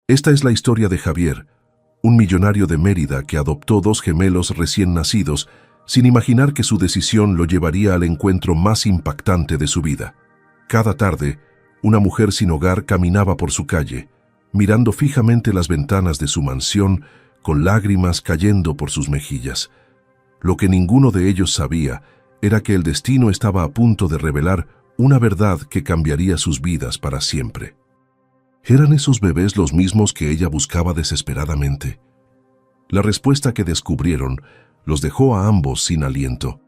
Esta es la historia de Javier, un millonario de Mérida que adoptó dos gemelos recién nacidos sin imaginar que su decisión lo llevaría al encuentro más impactante de su vida. Cada tarde, una mujer sin hogar caminaba por su calle, mirando fijamente las ventanas de su mansión, con lágrimas cayendo por sus mejillas. Lo que ninguno de ellos sabía era que el destino estaba a punto de revelar una verdad que cambiaría sus vidas para siempre. ¿Eran esos bebés los mismos que ella buscaba desesperadamente? La respuesta que descubrieron los dejó a ambos sin aliento.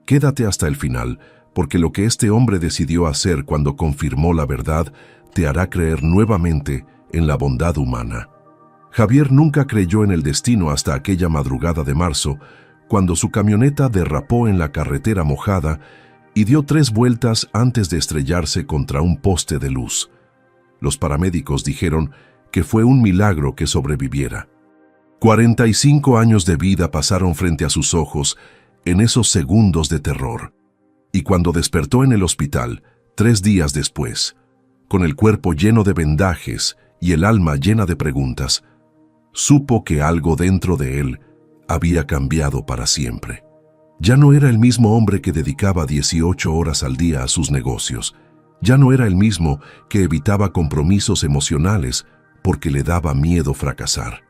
Quédate hasta el final, porque lo que este hombre decidió hacer cuando confirmó la verdad te hará creer nuevamente en la bondad humana. Javier nunca creyó en el destino hasta aquella madrugada de marzo, cuando su camioneta derrapó en la carretera mojada y dio 3 vueltas antes de estrellarse contra un poste de luz. Los paramédicos dijeron que fue un milagro que sobreviviera. 45 años de vida pasaron frente a sus ojos en esos segundos de terror. Y cuando despertó en el hospital, 3 días después, con el cuerpo lleno de vendajes y el alma llena de preguntas, supo que algo dentro de él había cambiado para siempre. Ya no era el mismo hombre que dedicaba 18 horas al día a sus negocios. Ya no era el mismo que evitaba compromisos emocionales porque le daba miedo fracasar.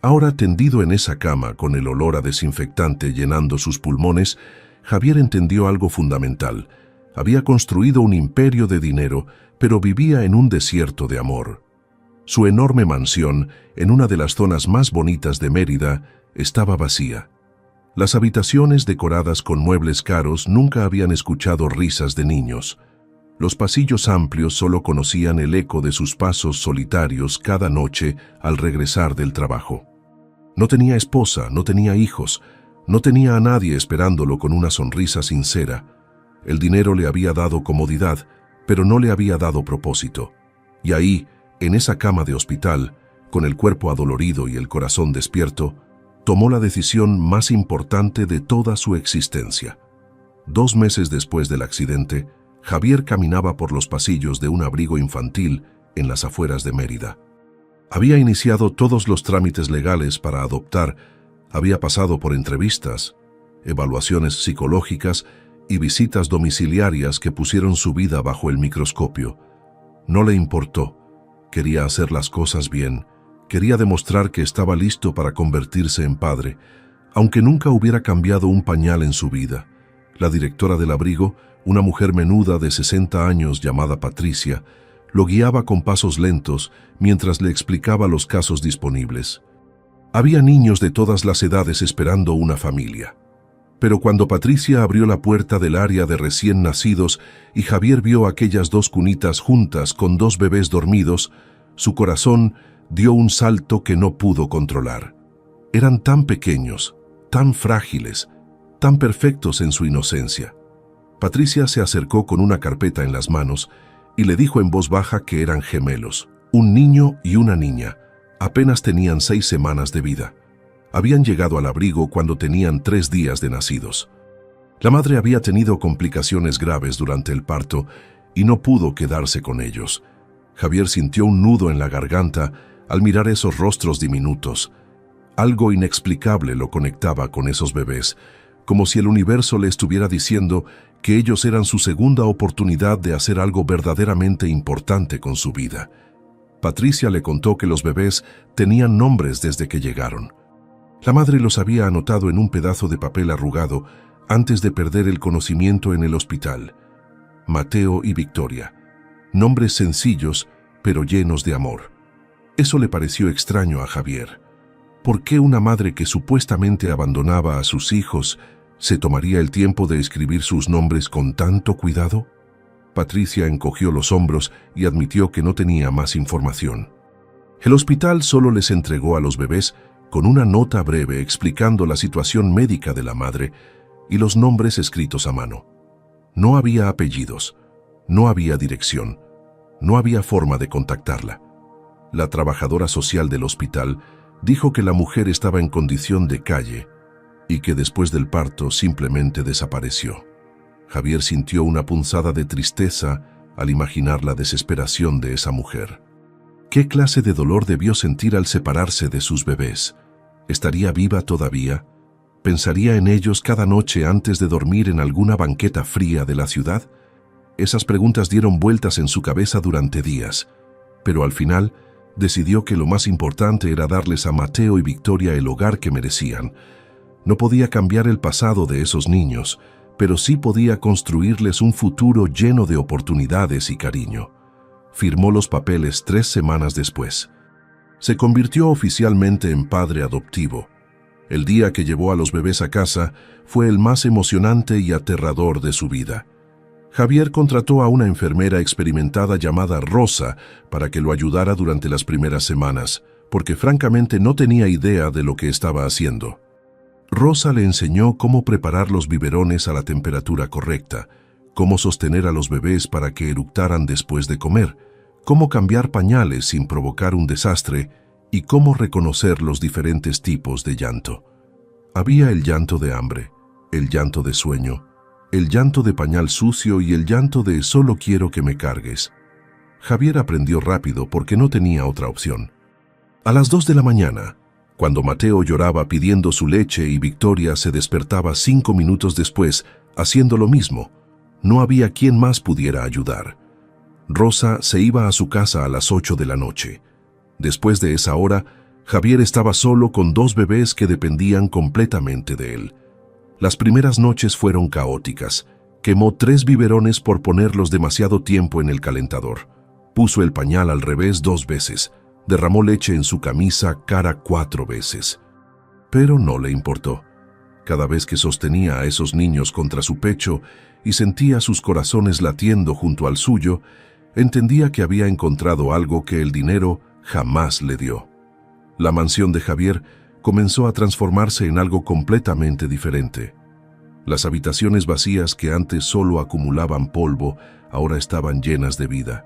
Ahora, tendido en esa cama con el olor a desinfectante llenando sus pulmones, Javier entendió algo fundamental. Había construido un imperio de dinero, pero vivía en un desierto de amor. Su enorme mansión, en una de las zonas más bonitas de Mérida, estaba vacía. Las habitaciones decoradas con muebles caros nunca habían escuchado risas de niños. Los pasillos amplios solo conocían el eco de sus pasos solitarios cada noche al regresar del trabajo. No tenía esposa, no tenía hijos, no tenía a nadie esperándolo con una sonrisa sincera. El dinero le había dado comodidad, pero no le había dado propósito. Y ahí, en esa cama de hospital, con el cuerpo adolorido y el corazón despierto, tomó la decisión más importante de toda su existencia. 2 meses después del accidente, Javier caminaba por los pasillos de un abrigo infantil en las afueras de Mérida. Había iniciado todos los trámites legales para adoptar, había pasado por entrevistas, evaluaciones psicológicas y visitas domiciliarias que pusieron su vida bajo el microscopio. No le importó, quería hacer las cosas bien, quería demostrar que estaba listo para convertirse en padre, aunque nunca hubiera cambiado un pañal en su vida. La directora del abrigo, una mujer menuda de 60 años llamada Patricia, lo guiaba con pasos lentos mientras le explicaba los casos disponibles. Había niños de todas las edades esperando una familia. Pero cuando Patricia abrió la puerta del área de recién nacidos y Javier vio aquellas 2 cunitas juntas con 2 bebés dormidos, su corazón dio un salto que no pudo controlar. Eran tan pequeños, tan frágiles, tan perfectos en su inocencia. Patricia se acercó con una carpeta en las manos y le dijo en voz baja que eran gemelos, un niño y una niña. Apenas tenían 6 semanas de vida. Habían llegado al abrigo cuando tenían 3 días de nacidos. La madre había tenido complicaciones graves durante el parto y no pudo quedarse con ellos. Javier sintió un nudo en la garganta al mirar esos rostros diminutos. Algo inexplicable lo conectaba con esos bebés, como si el universo le estuviera diciendo que ellos eran su segunda oportunidad de hacer algo verdaderamente importante con su vida. Patricia le contó que los bebés tenían nombres desde que llegaron. La madre los había anotado en un pedazo de papel arrugado antes de perder el conocimiento en el hospital. Mateo y Victoria. Nombres sencillos, pero llenos de amor. Eso le pareció extraño a Javier. ¿Por qué una madre que supuestamente abandonaba a sus hijos se tomaría el tiempo de escribir sus nombres con tanto cuidado? Patricia encogió los hombros y admitió que no tenía más información. El hospital solo les entregó a los bebés con una nota breve explicando la situación médica de la madre y los nombres escritos a mano. No había apellidos, no había dirección, no había forma de contactarla. La trabajadora social del hospital dijo que la mujer estaba en condición de calle y que después del parto simplemente desapareció. Javier sintió una punzada de tristeza al imaginar la desesperación de esa mujer. ¿Qué clase de dolor debió sentir al separarse de sus bebés? ¿Estaría viva todavía? ¿Pensaría en ellos cada noche antes de dormir en alguna banqueta fría de la ciudad? Esas preguntas dieron vueltas en su cabeza durante días, pero al final decidió que lo más importante era darles a Mateo y Victoria el hogar que merecían. No podía cambiar el pasado de esos niños, pero sí podía construirles un futuro lleno de oportunidades y cariño. Firmó los papeles 3 semanas después. Se convirtió oficialmente en padre adoptivo. El día que llevó a los bebés a casa fue el más emocionante y aterrador de su vida. Javier contrató a una enfermera experimentada llamada Rosa para que lo ayudara durante las primeras semanas, porque francamente no tenía idea de lo que estaba haciendo. Rosa le enseñó cómo preparar los biberones a la temperatura correcta, cómo sostener a los bebés para que eructaran después de comer, cómo cambiar pañales sin provocar un desastre y cómo reconocer los diferentes tipos de llanto. Había el llanto de hambre, el llanto de sueño, el llanto de pañal sucio y el llanto de solo quiero que me cargues. Javier aprendió rápido porque no tenía otra opción. A las 2 de la mañana, cuando Mateo lloraba pidiendo su leche y Victoria se despertaba 5 minutos después haciendo lo mismo, no había quien más pudiera ayudar. Rosa se iba a su casa a las 8 de la noche. Después de esa hora, Javier estaba solo con 2 bebés que dependían completamente de él. Las primeras noches fueron caóticas. Quemó 3 biberones por ponerlos demasiado tiempo en el calentador. Puso el pañal al revés 2 veces. Derramó leche en su camisa cara 4 veces. Pero no le importó. Cada vez que sostenía a esos niños contra su pecho y sentía sus corazones latiendo junto al suyo, entendía que había encontrado algo que el dinero jamás le dio. La mansión de Javier comenzó a transformarse en algo completamente diferente. Las habitaciones vacías que antes solo acumulaban polvo, ahora estaban llenas de vida.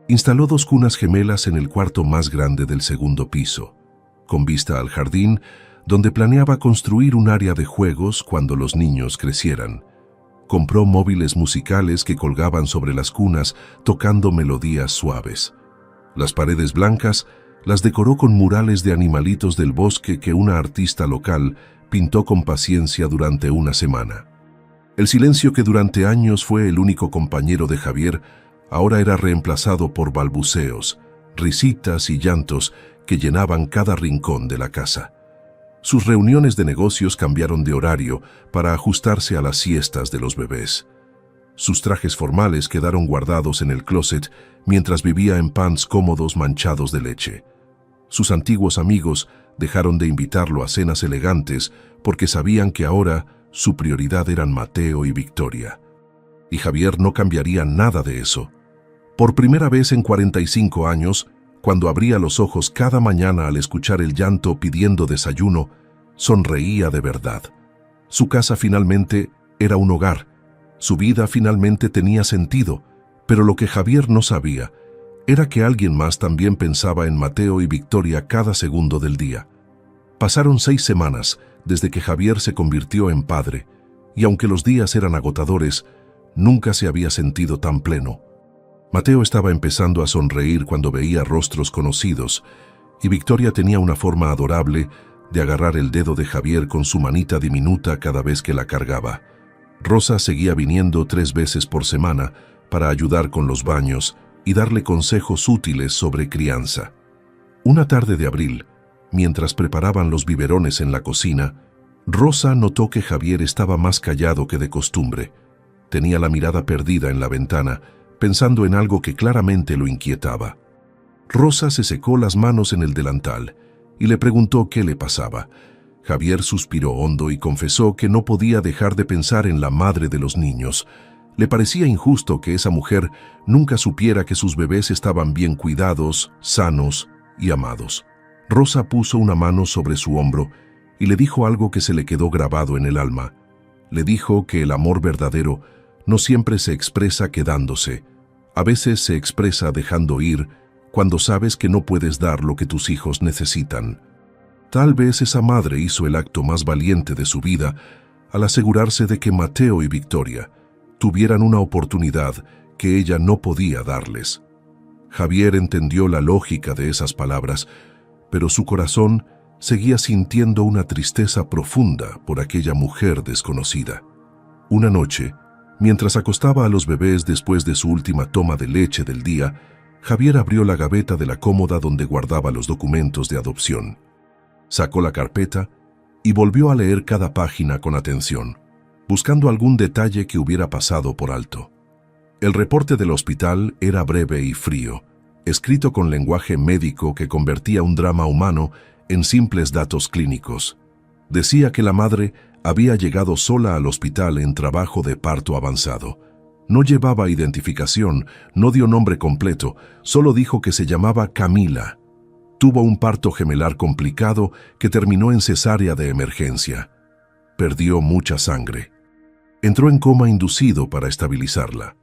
Instaló 2 cunas gemelas en el cuarto más grande del segundo piso, con vista al jardín, donde planeaba construir un área de juegos cuando los niños crecieran. Compró móviles musicales que colgaban sobre las cunas, tocando melodías suaves. Las paredes blancas las decoró con murales de animalitos del bosque que una artista local pintó con paciencia durante una semana. El silencio que durante años fue el único compañero de Javier, ahora era reemplazado por balbuceos, risitas y llantos que llenaban cada rincón de la casa. Sus reuniones de negocios cambiaron de horario para ajustarse a las siestas de los bebés. Sus trajes formales quedaron guardados en el closet mientras vivía en pants cómodos manchados de leche. Sus antiguos amigos dejaron de invitarlo a cenas elegantes porque sabían que ahora su prioridad eran Mateo y Victoria. Y Javier no cambiaría nada de eso. Por primera vez en 45 años, cuando abría los ojos cada mañana al escuchar el llanto pidiendo desayuno, sonreía de verdad. Su casa finalmente era un hogar. Su vida finalmente tenía sentido, pero lo que Javier no sabía era que alguien más también pensaba en Mateo y Victoria cada segundo del día. Pasaron 6 semanas desde que Javier se convirtió en padre, y aunque los días eran agotadores, nunca se había sentido tan pleno. Mateo estaba empezando a sonreír cuando veía rostros conocidos, y Victoria tenía una forma adorable de agarrar el dedo de Javier con su manita diminuta cada vez que la cargaba. Rosa seguía viniendo 3 veces por semana para ayudar con los baños y darle consejos útiles sobre crianza. Una tarde de abril, mientras preparaban los biberones en la cocina, Rosa notó que Javier estaba más callado que de costumbre. Tenía la mirada perdida en la ventana, pensando en algo que claramente lo inquietaba. Rosa se secó las manos en el delantal y le preguntó qué le pasaba. Javier suspiró hondo y confesó que no podía dejar de pensar en la madre de los niños. Le parecía injusto que esa mujer nunca supiera que sus bebés estaban bien cuidados, sanos y amados. Rosa puso una mano sobre su hombro y le dijo algo que se le quedó grabado en el alma. Le dijo que el amor verdadero no siempre se expresa quedándose. A veces se expresa dejando ir cuando sabes que no puedes dar lo que tus hijos necesitan. Tal vez esa madre hizo el acto más valiente de su vida al asegurarse de que Mateo y Victoria tuvieran una oportunidad que ella no podía darles. Javier entendió la lógica de esas palabras, pero su corazón seguía sintiendo una tristeza profunda por aquella mujer desconocida. Una noche, mientras acostaba a los bebés después de su última toma de leche del día, Javier abrió la gaveta de la cómoda donde guardaba los documentos de adopción. Sacó la carpeta y volvió a leer cada página con atención, buscando algún detalle que hubiera pasado por alto. El reporte del hospital era breve y frío, escrito con lenguaje médico que convertía un drama humano en simples datos clínicos. Decía que la madre había llegado sola al hospital en trabajo de parto avanzado. No llevaba identificación, no dio nombre completo, solo dijo que se llamaba Camila. Tuvo un parto gemelar complicado que terminó en cesárea de emergencia. Perdió mucha sangre. Entró en coma inducido para estabilizarla.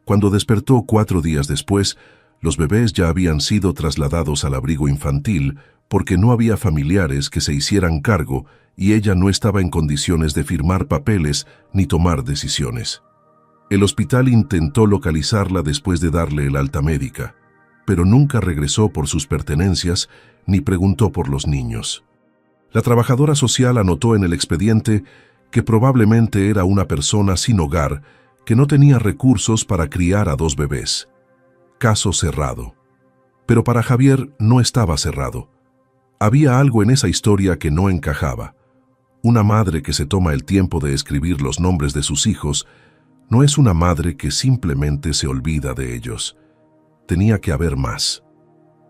Cuando despertó 4 días después, los bebés ya habían sido trasladados al abrigo infantil porque no había familiares que se hicieran cargo y ella no estaba en condiciones de firmar papeles ni tomar decisiones. El hospital intentó localizarla después de darle el alta médica, pero nunca regresó por sus pertenencias ni preguntó por los niños. La trabajadora social anotó en el expediente que probablemente era una persona sin hogar que no tenía recursos para criar a 2 bebés. Caso cerrado. Pero para Javier no estaba cerrado. Había algo en esa historia que no encajaba. Una madre que se toma el tiempo de escribir los nombres de sus hijos no es una madre que simplemente se olvida de ellos. Tenía que haber más.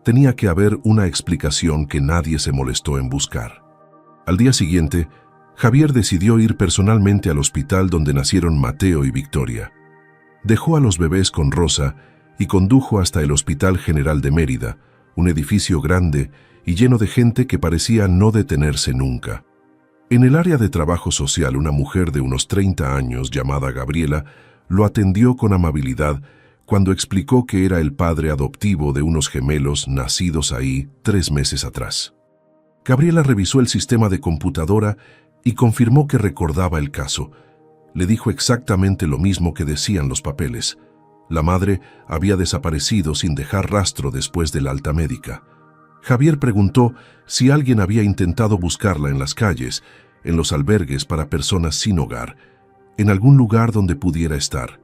Tenía que haber una explicación que nadie se molestó en buscar. Al día siguiente, Javier decidió ir personalmente al hospital donde nacieron Mateo y Victoria. Dejó a los bebés con Rosa y condujo hasta el Hospital General de Mérida, un edificio grande y lleno de gente que parecía no detenerse nunca. En el área de trabajo social, una mujer de unos 30 años llamada Gabriela lo atendió con amabilidad cuando explicó que era el padre adoptivo de unos gemelos nacidos ahí 3 meses atrás. Gabriela revisó el sistema de computadora y confirmó que recordaba el caso. Le dijo exactamente lo mismo que decían los papeles. La madre había desaparecido sin dejar rastro después del alta médica. Javier preguntó si alguien había intentado buscarla en las calles, en los albergues para personas sin hogar, en algún lugar donde pudiera estar.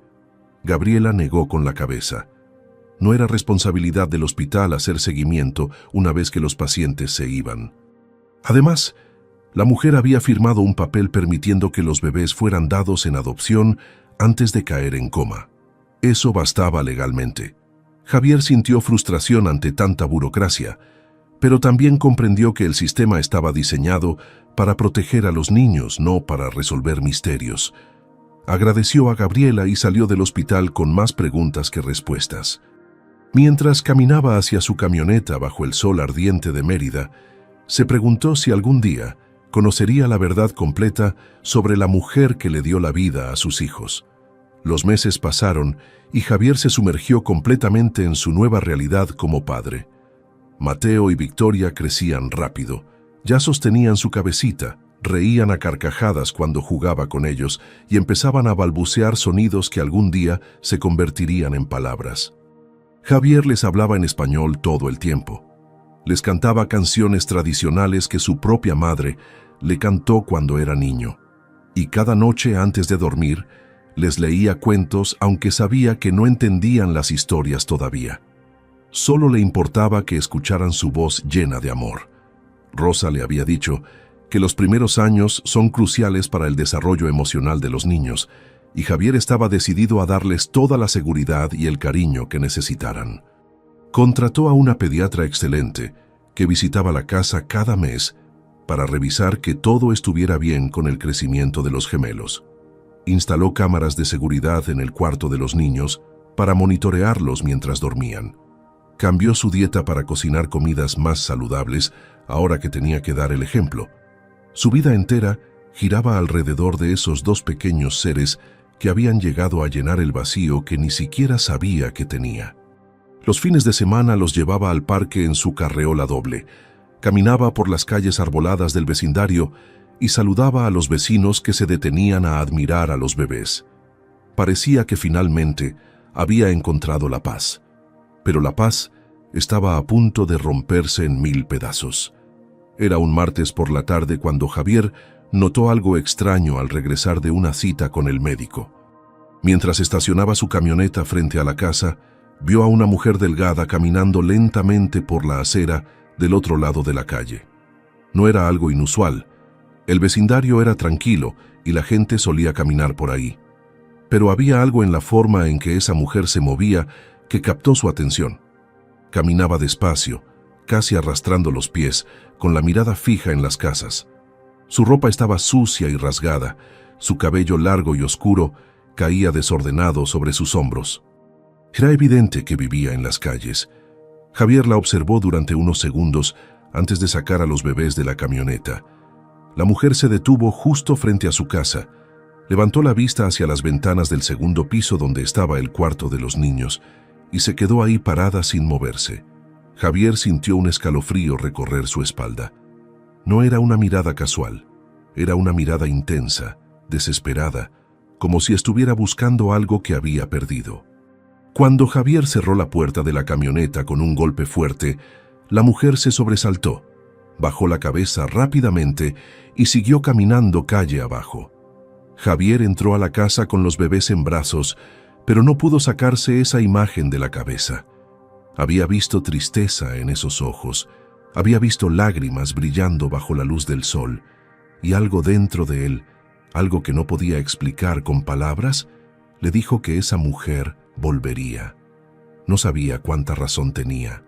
Gabriela negó con la cabeza. No era responsabilidad del hospital hacer seguimiento una vez que los pacientes se iban. Además, la mujer había firmado un papel permitiendo que los bebés fueran dados en adopción antes de caer en coma. Eso bastaba legalmente. Javier sintió frustración ante tanta burocracia, pero también comprendió que el sistema estaba diseñado para proteger a los niños, no para resolver misterios. Agradeció a Gabriela y salió del hospital con más preguntas que respuestas. Mientras caminaba hacia su camioneta bajo el sol ardiente de Mérida, se preguntó si algún día conocería la verdad completa sobre la mujer que le dio la vida a sus hijos. Los meses pasaron y Javier se sumergió completamente en su nueva realidad como padre. Mateo y Victoria crecían rápido, ya sostenían su cabecita, reían a carcajadas cuando jugaba con ellos y empezaban a balbucear sonidos que algún día se convertirían en palabras. Javier les hablaba en español todo el tiempo. Les cantaba canciones tradicionales que su propia madre le cantó cuando era niño. Y cada noche antes de dormir, les leía cuentos aunque sabía que no entendían las historias todavía. Solo le importaba que escucharan su voz llena de amor. Rosa le había dicho que los primeros años son cruciales para el desarrollo emocional de los niños, y Javier estaba decidido a darles toda la seguridad y el cariño que necesitaran. Contrató a una pediatra excelente que visitaba la casa cada mes para revisar que todo estuviera bien con el crecimiento de los gemelos. Instaló cámaras de seguridad en el cuarto de los niños para monitorearlos mientras dormían. Cambió su dieta para cocinar comidas más saludables ahora que tenía que dar el ejemplo. Su vida entera giraba alrededor de esos 2 pequeños seres que habían llegado a llenar el vacío que ni siquiera sabía que tenía. Los fines de semana los llevaba al parque en su carreola doble, caminaba por las calles arboladas del vecindario y saludaba a los vecinos que se detenían a admirar a los bebés. Parecía que finalmente había encontrado la paz. pero la paz estaba a punto de romperse en 1000 pedazos. Era un martes por la tarde cuando Javier notó algo extraño al regresar de una cita con el médico. Mientras estacionaba su camioneta frente a la casa, vio a una mujer delgada caminando lentamente por la acera del otro lado de la calle. No era algo inusual. El vecindario era tranquilo y la gente solía caminar por ahí. Pero había algo en la forma en que esa mujer se movía que captó su atención. Caminaba despacio, casi arrastrando los pies, con la mirada fija en las casas. Su ropa estaba sucia y rasgada, su cabello largo y oscuro caía desordenado sobre sus hombros. Era evidente que vivía en las calles. Javier la observó durante unos segundos antes de sacar a los bebés de la camioneta. La mujer se detuvo justo frente a su casa. Levantó la vista hacia las ventanas del segundo piso donde estaba el cuarto de los niños y se quedó ahí parada sin moverse. Javier sintió un escalofrío recorrer su espalda. No era una mirada casual, era una mirada intensa, desesperada, como si estuviera buscando algo que había perdido. Cuando Javier cerró la puerta de la camioneta con un golpe fuerte, la mujer se sobresaltó, bajó la cabeza rápidamente y siguió caminando calle abajo. Javier entró a la casa con los bebés en brazos, pero no pudo sacarse esa imagen de la cabeza. Había visto tristeza en esos ojos, había visto lágrimas brillando bajo la luz del sol, y algo dentro de él, algo que no podía explicar con palabras, le dijo que esa mujer volvería. No sabía cuánta razón tenía.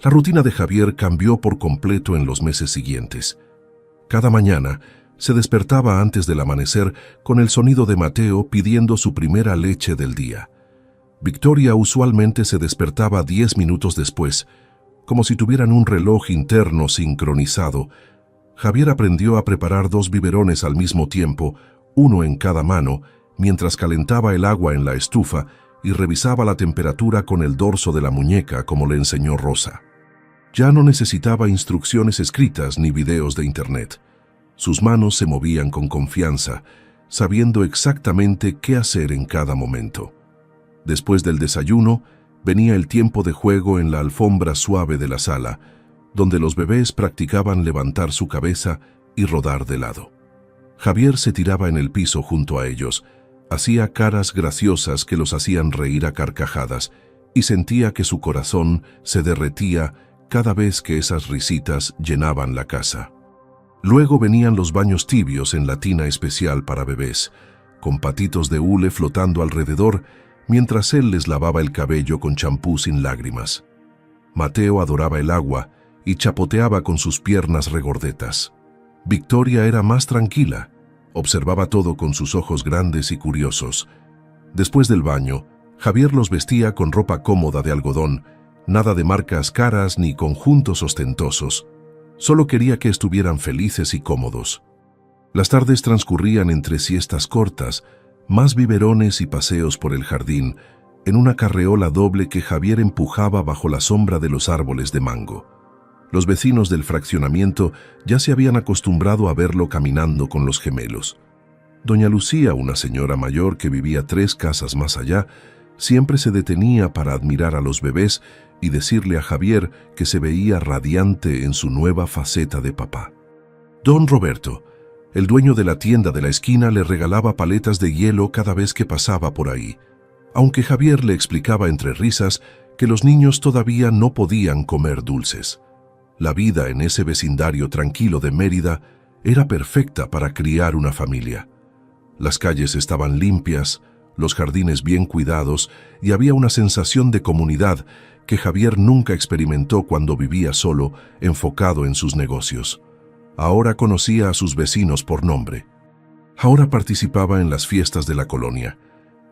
La rutina de Javier cambió por completo en los meses siguientes. Cada mañana se despertaba antes del amanecer con el sonido de Mateo pidiendo su primera leche del día. Victoria usualmente se despertaba 10 minutos después, como si tuvieran un reloj interno sincronizado. Javier aprendió a preparar 2 biberones al mismo tiempo, uno en cada mano, mientras calentaba el agua en la estufa y revisaba la temperatura con el dorso de la muñeca como le enseñó Rosa. Ya no necesitaba instrucciones escritas ni videos de internet. Sus manos se movían con confianza, sabiendo exactamente qué hacer en cada momento. Después del desayuno, venía el tiempo de juego en la alfombra suave de la sala, donde los bebés practicaban levantar su cabeza y rodar de lado. Javier se tiraba en el piso junto a ellos, hacía caras graciosas que los hacían reír a carcajadas y sentía que su corazón se derretía cada vez que esas risitas llenaban la casa. Luego venían los baños tibios en la tina especial para bebés, con patitos de hule flotando alrededor mientras él les lavaba el cabello con champú sin lágrimas. Mateo adoraba el agua y chapoteaba con sus piernas regordetas. Victoria era más tranquila, observaba todo con sus ojos grandes y curiosos. Después del baño, Javier los vestía con ropa cómoda de algodón, nada de marcas caras ni conjuntos ostentosos. Solo quería que estuvieran felices y cómodos. Las tardes transcurrían entre siestas cortas, más biberones y paseos por el jardín, en una carreola doble que Javier empujaba bajo la sombra de los árboles de mango. Los vecinos del fraccionamiento ya se habían acostumbrado a verlo caminando con los gemelos. Doña Lucía, una señora mayor que vivía 3 casas más allá, siempre se detenía para admirar a los bebés y decirle a Javier que se veía radiante en su nueva faceta de papá. Don Roberto, el dueño de la tienda de la esquina, le regalaba paletas de hielo cada vez que pasaba por ahí, aunque Javier le explicaba entre risas que los niños todavía no podían comer dulces. La vida en ese vecindario tranquilo de Mérida era perfecta para criar una familia. Las calles estaban limpias, los jardines bien cuidados y había una sensación de comunidad que Javier nunca experimentó cuando vivía solo, enfocado en sus negocios. Ahora conocía a sus vecinos por nombre. Ahora participaba en las fiestas de la colonia.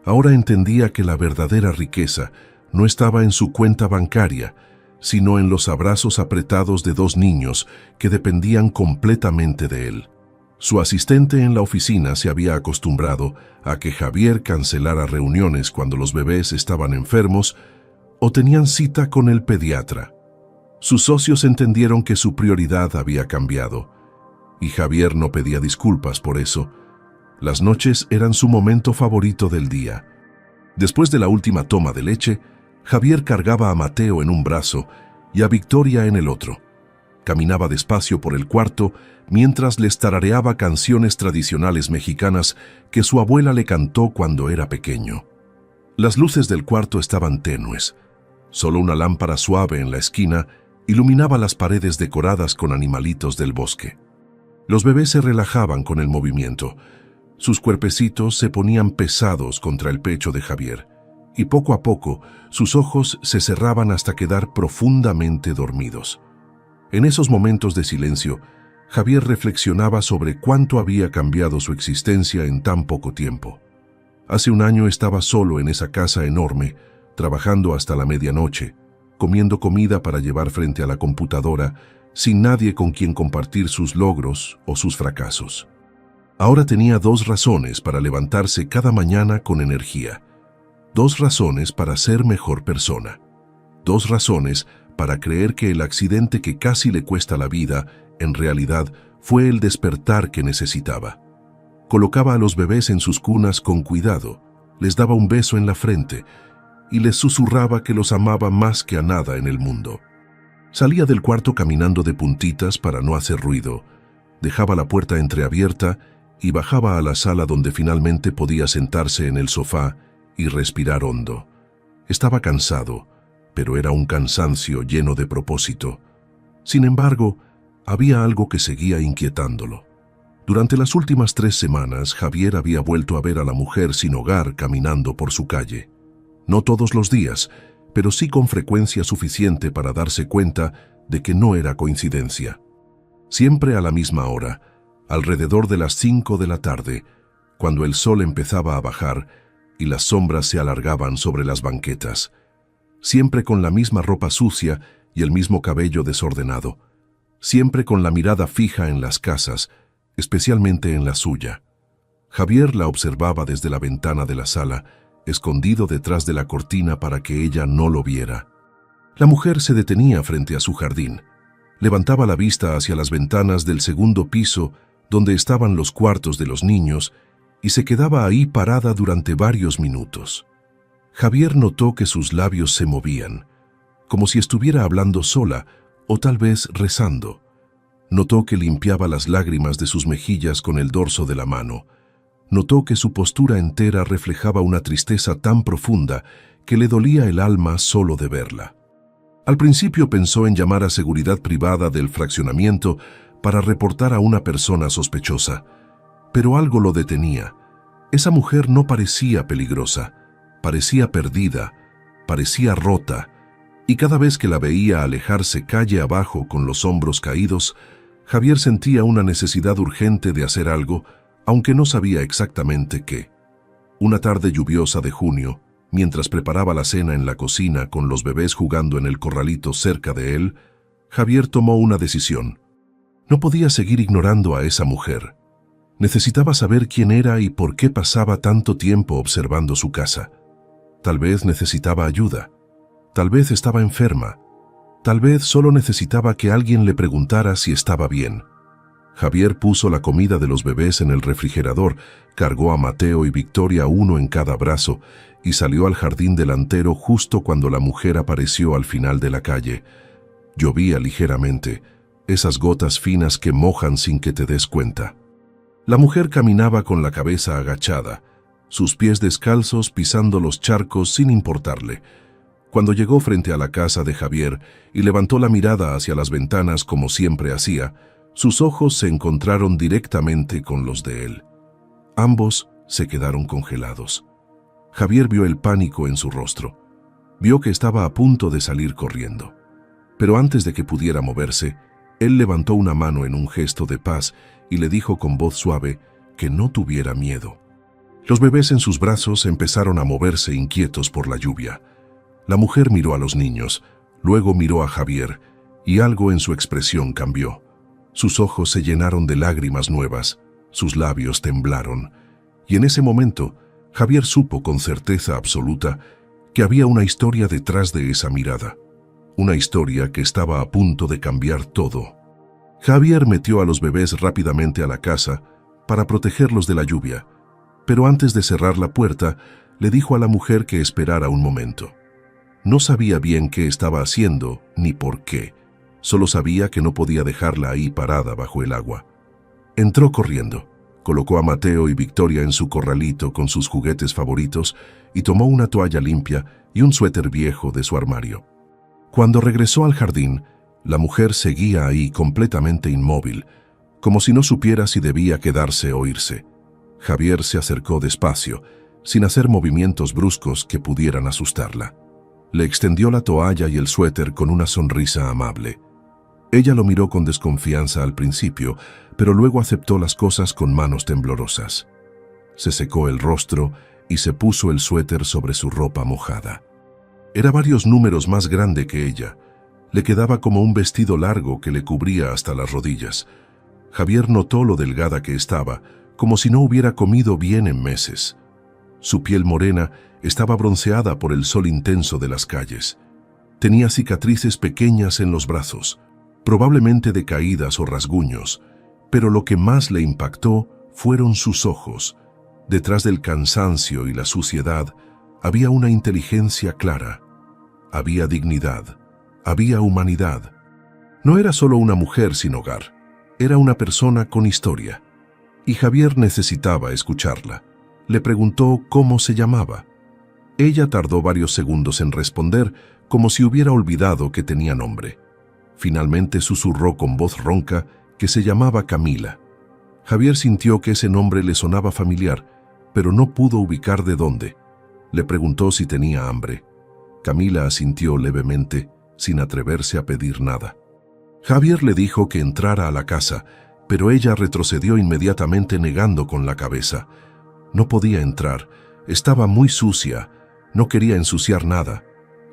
Ahora entendía que la verdadera riqueza no estaba en su cuenta bancaria, sino en los abrazos apretados de 2 niños que dependían completamente de él. Su asistente en la oficina se había acostumbrado a que Javier cancelara reuniones cuando los bebés estaban enfermos o tenían cita con el pediatra. Sus socios entendieron que su prioridad había cambiado, y Javier no pedía disculpas por eso. Las noches eran su momento favorito del día. Después de la última toma de leche, Javier cargaba a Mateo en un brazo y a Victoria en el otro. Caminaba despacio por el cuarto mientras les tarareaba canciones tradicionales mexicanas que su abuela le cantó cuando era pequeño. Las luces del cuarto estaban tenues. Solo una lámpara suave en la esquina iluminaba las paredes decoradas con animalitos del bosque. Los bebés se relajaban con el movimiento. Sus cuerpecitos se ponían pesados contra el pecho de Javier, y poco a poco sus ojos se cerraban hasta quedar profundamente dormidos. En esos momentos de silencio, Javier reflexionaba sobre cuánto había cambiado su existencia en tan poco tiempo. Hace un año estaba solo en esa casa enorme, trabajando hasta la medianoche, comiendo comida para llevar frente a la computadora, sin nadie con quien compartir sus logros o sus fracasos. Ahora tenía 2 razones para levantarse cada mañana con energía. 2 razones para ser mejor persona. 2 razones para creer que el accidente que casi le cuesta la vida, en realidad, fue el despertar que necesitaba. Colocaba a los bebés en sus cunas con cuidado, les daba un beso en la frente y les susurraba que los amaba más que a nada en el mundo. Salía del cuarto caminando de puntitas para no hacer ruido, dejaba la puerta entreabierta y bajaba a la sala donde finalmente podía sentarse en el sofá y respirar hondo. Estaba cansado, pero era un cansancio lleno de propósito. Sin embargo, había algo que seguía inquietándolo. Durante las últimas 3 semanas, Javier había vuelto a ver a la mujer sin hogar caminando por su calle. No todos los días, pero sí con frecuencia suficiente para darse cuenta de que no era coincidencia. Siempre a la misma hora, alrededor de las 5 de la tarde, cuando el sol empezaba a bajar y las sombras se alargaban sobre las banquetas. Siempre con la misma ropa sucia y el mismo cabello desordenado. Siempre con la mirada fija en las casas, especialmente en la suya. Javier la observaba desde la ventana de la sala, escondido detrás de la cortina para que ella no lo viera. La mujer se detenía frente a su jardín. Levantaba la vista hacia las ventanas del segundo piso, donde estaban los cuartos de los niños, y se quedaba ahí parada durante varios minutos. Javier notó que sus labios se movían, como si estuviera hablando sola o tal vez rezando. Notó que limpiaba las lágrimas de sus mejillas con el dorso de la mano. Notó que su postura entera reflejaba una tristeza tan profunda que le dolía el alma solo de verla. Al principio pensó en llamar a seguridad privada del fraccionamiento para reportar a una persona sospechosa, pero algo lo detenía. Esa mujer no parecía peligrosa, parecía perdida, parecía rota, y cada vez que la veía alejarse calle abajo con los hombros caídos, Javier sentía una necesidad urgente de hacer algo, aunque no sabía exactamente qué. Una tarde lluviosa de junio, mientras preparaba la cena en la cocina con los bebés jugando en el corralito cerca de él, Javier tomó una decisión. No podía seguir ignorando a esa mujer. Necesitaba saber quién era y por qué pasaba tanto tiempo observando su casa. Tal vez necesitaba ayuda. Tal vez estaba enferma. Tal vez solo necesitaba que alguien le preguntara si estaba bien. Javier puso la comida de los bebés en el refrigerador, cargó a Mateo y Victoria uno en cada brazo y salió al jardín delantero justo cuando la mujer apareció al final de la calle. Llovía ligeramente, esas gotas finas que mojan sin que te des cuenta. La mujer caminaba con la cabeza agachada, sus pies descalzos pisando los charcos sin importarle. Cuando llegó frente a la casa de Javier y levantó la mirada hacia las ventanas como siempre hacía, sus ojos se encontraron directamente con los de él. Ambos se quedaron congelados. Javier vio el pánico en su rostro. Vio que estaba a punto de salir corriendo. Pero antes de que pudiera moverse, él levantó una mano en un gesto de paz y le dijo con voz suave que no tuviera miedo. Los bebés en sus brazos empezaron a moverse inquietos por la lluvia. La mujer miró a los niños, luego miró a Javier, y algo en su expresión cambió. Sus ojos se llenaron de lágrimas nuevas, sus labios temblaron, y en ese momento Javier supo con certeza absoluta que había una historia detrás de esa mirada, una historia que estaba a punto de cambiar todo. Javier metió a los bebés rápidamente a la casa para protegerlos de la lluvia, pero antes de cerrar la puerta, le dijo a la mujer que esperara un momento. No sabía bien qué estaba haciendo ni por qué. Solo sabía que no podía dejarla ahí parada bajo el agua. Entró corriendo, colocó a Mateo y Victoria en su corralito con sus juguetes favoritos y tomó una toalla limpia y un suéter viejo de su armario. Cuando regresó al jardín, la mujer seguía ahí completamente inmóvil, como si no supiera si debía quedarse o irse. Javier se acercó despacio, sin hacer movimientos bruscos que pudieran asustarla. Le extendió la toalla y el suéter con una sonrisa amable. Ella lo miró con desconfianza al principio, pero luego aceptó las cosas con manos temblorosas. Se secó el rostro y se puso el suéter sobre su ropa mojada. Era varios números más grande que ella. Le quedaba como un vestido largo que le cubría hasta las rodillas. Javier notó lo delgada que estaba, como si no hubiera comido bien en meses. Su piel morena estaba bronceada por el sol intenso de las calles. Tenía cicatrices pequeñas en los brazos, probablemente de caídas o rasguños, pero lo que más le impactó fueron sus ojos. Detrás del cansancio y la suciedad había una inteligencia clara. Había dignidad, había humanidad. No era solo una mujer sin hogar, era una persona con historia. Y Javier necesitaba escucharla. Le preguntó cómo se llamaba. Ella tardó varios segundos en responder, como si hubiera olvidado que tenía nombre. Finalmente susurró con voz ronca que se llamaba Camila. Javier sintió que ese nombre le sonaba familiar, pero no pudo ubicar de dónde. Le preguntó si tenía hambre. Camila asintió levemente, sin atreverse a pedir nada. Javier le dijo que entrara a la casa, pero ella retrocedió inmediatamente negando con la cabeza. No podía entrar, estaba muy sucia, no quería ensuciar nada.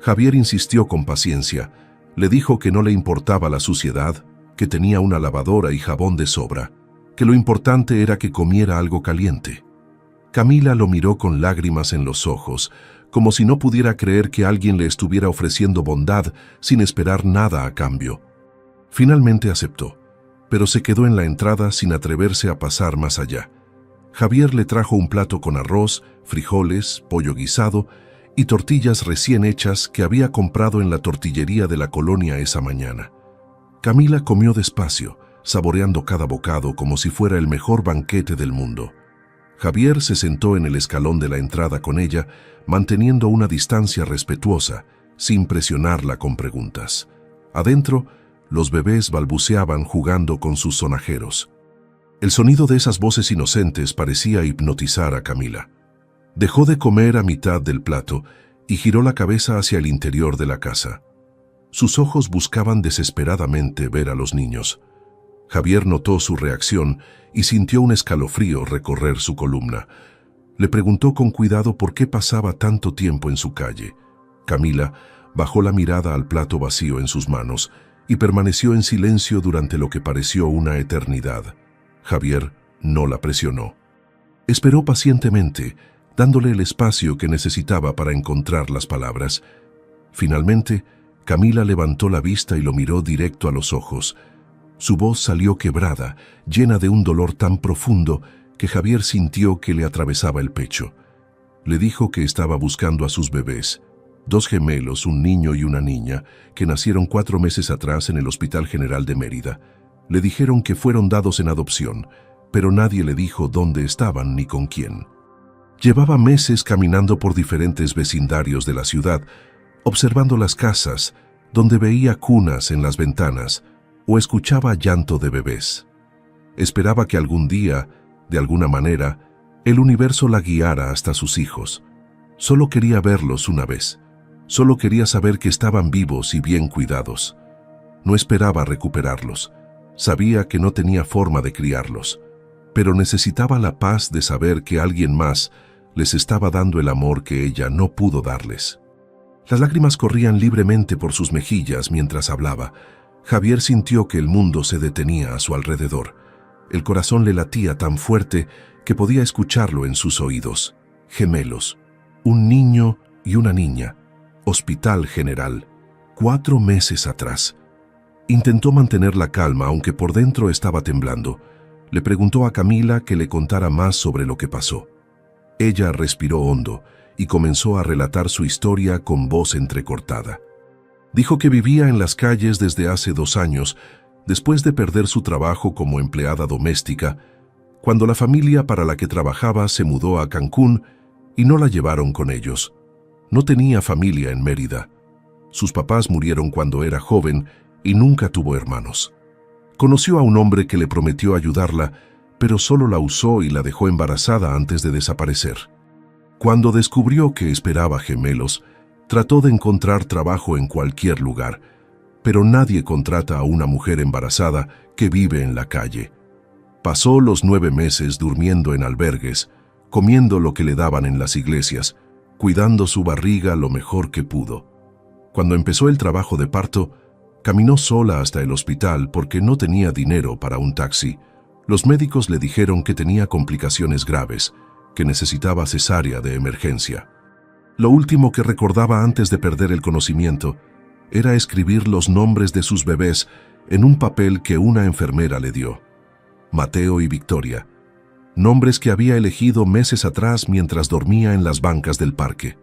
Javier insistió con paciencia, le dijo que no le importaba la suciedad, que tenía una lavadora y jabón de sobra, que lo importante era que comiera algo caliente. Camila lo miró con lágrimas en los ojos, como si no pudiera creer que alguien le estuviera ofreciendo bondad sin esperar nada a cambio. Finalmente aceptó, pero se quedó en la entrada sin atreverse a pasar más allá. Javier le trajo un plato con arroz, frijoles, pollo guisado y tortillas recién hechas que había comprado en la tortillería de la colonia esa mañana. Camila comió despacio, saboreando cada bocado como si fuera el mejor banquete del mundo. Javier se sentó en el escalón de la entrada con ella, manteniendo una distancia respetuosa, sin presionarla con preguntas. Adentro, los bebés balbuceaban jugando con sus sonajeros. El sonido de esas voces inocentes parecía hipnotizar a Camila. Dejó de comer a mitad del plato y giró la cabeza hacia el interior de la casa. Sus ojos buscaban desesperadamente ver a los niños. Javier notó su reacción y sintió un escalofrío recorrer su columna. Le preguntó con cuidado por qué pasaba tanto tiempo en su calle. Camila bajó la mirada al plato vacío en sus manos y permaneció en silencio durante lo que pareció una eternidad. Javier no la presionó. Esperó pacientemente, dándole el espacio que necesitaba para encontrar las palabras. Finalmente, Camila levantó la vista y lo miró directo a los ojos. Su voz salió quebrada, llena de un dolor tan profundo que Javier sintió que le atravesaba el pecho. Le dijo que estaba buscando a sus bebés, 2 gemelos, un niño y una niña, que nacieron 4 meses atrás en el Hospital General de Mérida. Le dijeron que fueron dados en adopción, pero nadie le dijo dónde estaban ni con quién. Llevaba meses caminando por diferentes vecindarios de la ciudad, observando las casas, donde veía cunas en las ventanas o escuchaba llanto de bebés. Esperaba que algún día, de alguna manera, el universo la guiara hasta sus hijos. Solo quería verlos una vez. Solo quería saber que estaban vivos y bien cuidados. No esperaba recuperarlos. Sabía que no tenía forma de criarlos, pero necesitaba la paz de saber que alguien más les estaba dando el amor que ella no pudo darles. Las lágrimas corrían libremente por sus mejillas mientras hablaba. Javier sintió que el mundo se detenía a su alrededor. El corazón le latía tan fuerte que podía escucharlo en sus oídos. Gemelos, un niño y una niña. Hospital General, 4 meses atrás. Intentó mantener la calma, aunque por dentro estaba temblando. Le preguntó a Camila que le contara más sobre lo que pasó. Ella respiró hondo y comenzó a relatar su historia con voz entrecortada. Dijo que vivía en las calles desde hace 2 años, después de perder su trabajo como empleada doméstica, cuando la familia para la que trabajaba se mudó a Cancún y no la llevaron con ellos. No tenía familia en Mérida. Sus papás murieron cuando era joven y nunca tuvo hermanos. Conoció a un hombre que le prometió ayudarla, pero solo la usó y la dejó embarazada antes de desaparecer. Cuando descubrió que esperaba gemelos, trató de encontrar trabajo en cualquier lugar, pero nadie contrata a una mujer embarazada que vive en la calle. Pasó los 9 meses durmiendo en albergues, comiendo lo que le daban en las iglesias, cuidando su barriga lo mejor que pudo. Cuando empezó el trabajo de parto, caminó sola hasta el hospital porque no tenía dinero para un taxi. Los médicos le dijeron que tenía complicaciones graves, que necesitaba cesárea de emergencia. Lo último que recordaba antes de perder el conocimiento era escribir los nombres de sus bebés en un papel que una enfermera le dio. Mateo y Victoria, nombres que había elegido meses atrás mientras dormía en las bancas del parque.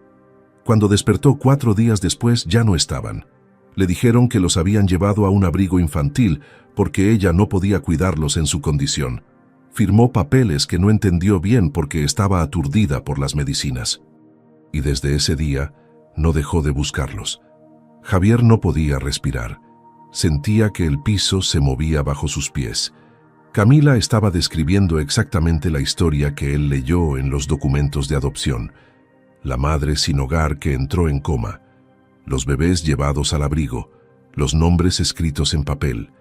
Cuando despertó 4 días después ya no estaban. Le dijeron que los habían llevado a un abrigo infantil porque ella no podía cuidarlos en su condición. Firmó papeles que no entendió bien porque estaba aturdida por las medicinas. Y desde ese día no dejó de buscarlos. Javier no podía respirar. Sentía que el piso se movía bajo sus pies. Camila estaba describiendo exactamente la historia que él leyó en los documentos de adopción. La madre sin hogar que entró en coma, los bebés llevados al abrigo, los nombres escritos en papel.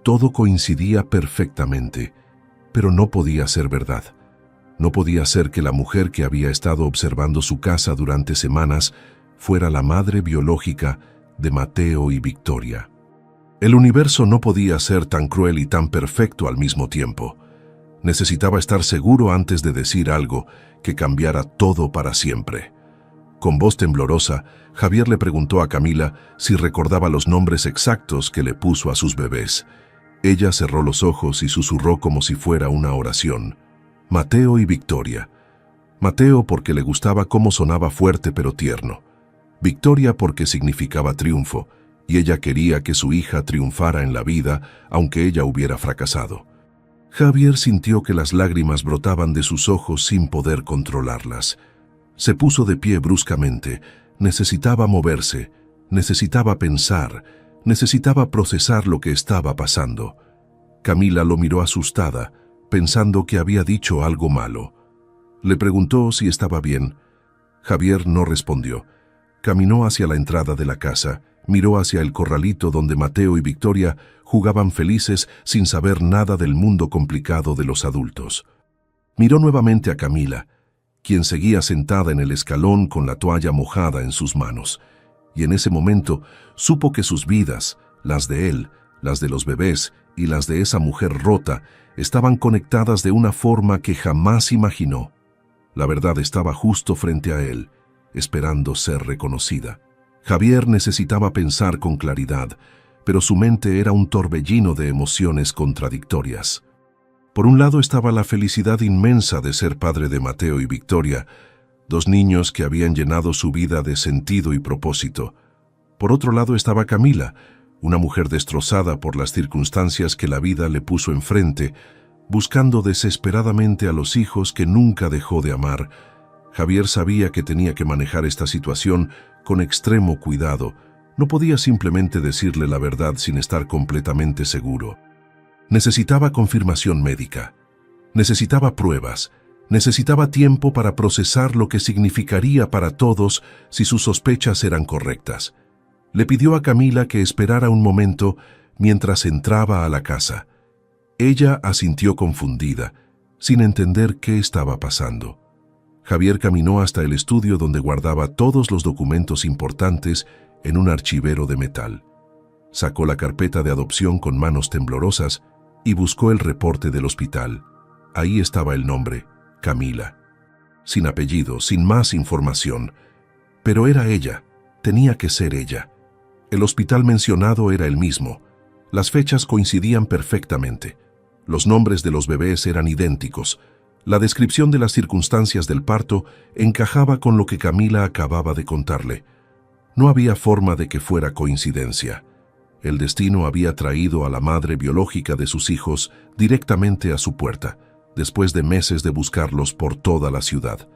Todo coincidía perfectamente, pero no podía ser verdad. No podía ser que la mujer que había estado observando su casa durante semanas fuera la madre biológica de Mateo y Victoria. El universo no podía ser tan cruel y tan perfecto al mismo tiempo. Necesitaba estar seguro antes de decir algo que cambiara todo para siempre. Con voz temblorosa, Javier le preguntó a Camila si recordaba los nombres exactos que le puso a sus bebés. Ella cerró los ojos y susurró como si fuera una oración. Mateo y Victoria. Mateo porque le gustaba cómo sonaba fuerte pero tierno. Victoria porque significaba triunfo, y ella quería que su hija triunfara en la vida, aunque ella hubiera fracasado. Javier sintió que las lágrimas brotaban de sus ojos sin poder controlarlas. Se puso de pie bruscamente. Necesitaba moverse, necesitaba pensar, necesitaba procesar lo que estaba pasando. Camila lo miró asustada, pensando que había dicho algo malo. Le preguntó si estaba bien. Javier no respondió. Caminó hacia la entrada de la casa, miró hacia el corralito donde Mateo y Victoria jugaban felices sin saber nada del mundo complicado de los adultos. Miró nuevamente a Camila, quien seguía sentada en el escalón con la toalla mojada en sus manos, y en ese momento supo que sus vidas, las de él, las de los bebés y las de esa mujer rota, estaban conectadas de una forma que jamás imaginó. La verdad estaba justo frente a él, esperando ser reconocida. Javier necesitaba pensar con claridad, pero su mente era un torbellino de emociones contradictorias. Por un lado estaba la felicidad inmensa de ser padre de Mateo y Victoria, 2 niños que habían llenado su vida de sentido y propósito. Por otro lado estaba Camila, una mujer destrozada por las circunstancias que la vida le puso enfrente, buscando desesperadamente a los hijos que nunca dejó de amar. Javier sabía que tenía que manejar esta situación con extremo cuidado. No podía simplemente decirle la verdad sin estar completamente seguro. Necesitaba confirmación médica. Necesitaba pruebas. Necesitaba tiempo para procesar lo que significaría para todos si sus sospechas eran correctas. Le pidió a Camila que esperara un momento mientras entraba a la casa. Ella asintió confundida, sin entender qué estaba pasando. Javier caminó hasta el estudio donde guardaba todos los documentos importantes en un archivero de metal. Sacó la carpeta de adopción con manos temblorosas y buscó el reporte del hospital. Ahí estaba el nombre, Camila. Sin apellido, sin más información. Pero era ella, tenía que ser ella. El hospital mencionado era el mismo. Las fechas coincidían perfectamente. Los nombres de los bebés eran idénticos. La descripción de las circunstancias del parto encajaba con lo que Camila acababa de contarle. No había forma de que fuera coincidencia. El destino había traído a la madre biológica de sus hijos directamente a su puerta, después de meses de buscarlos por toda la ciudad.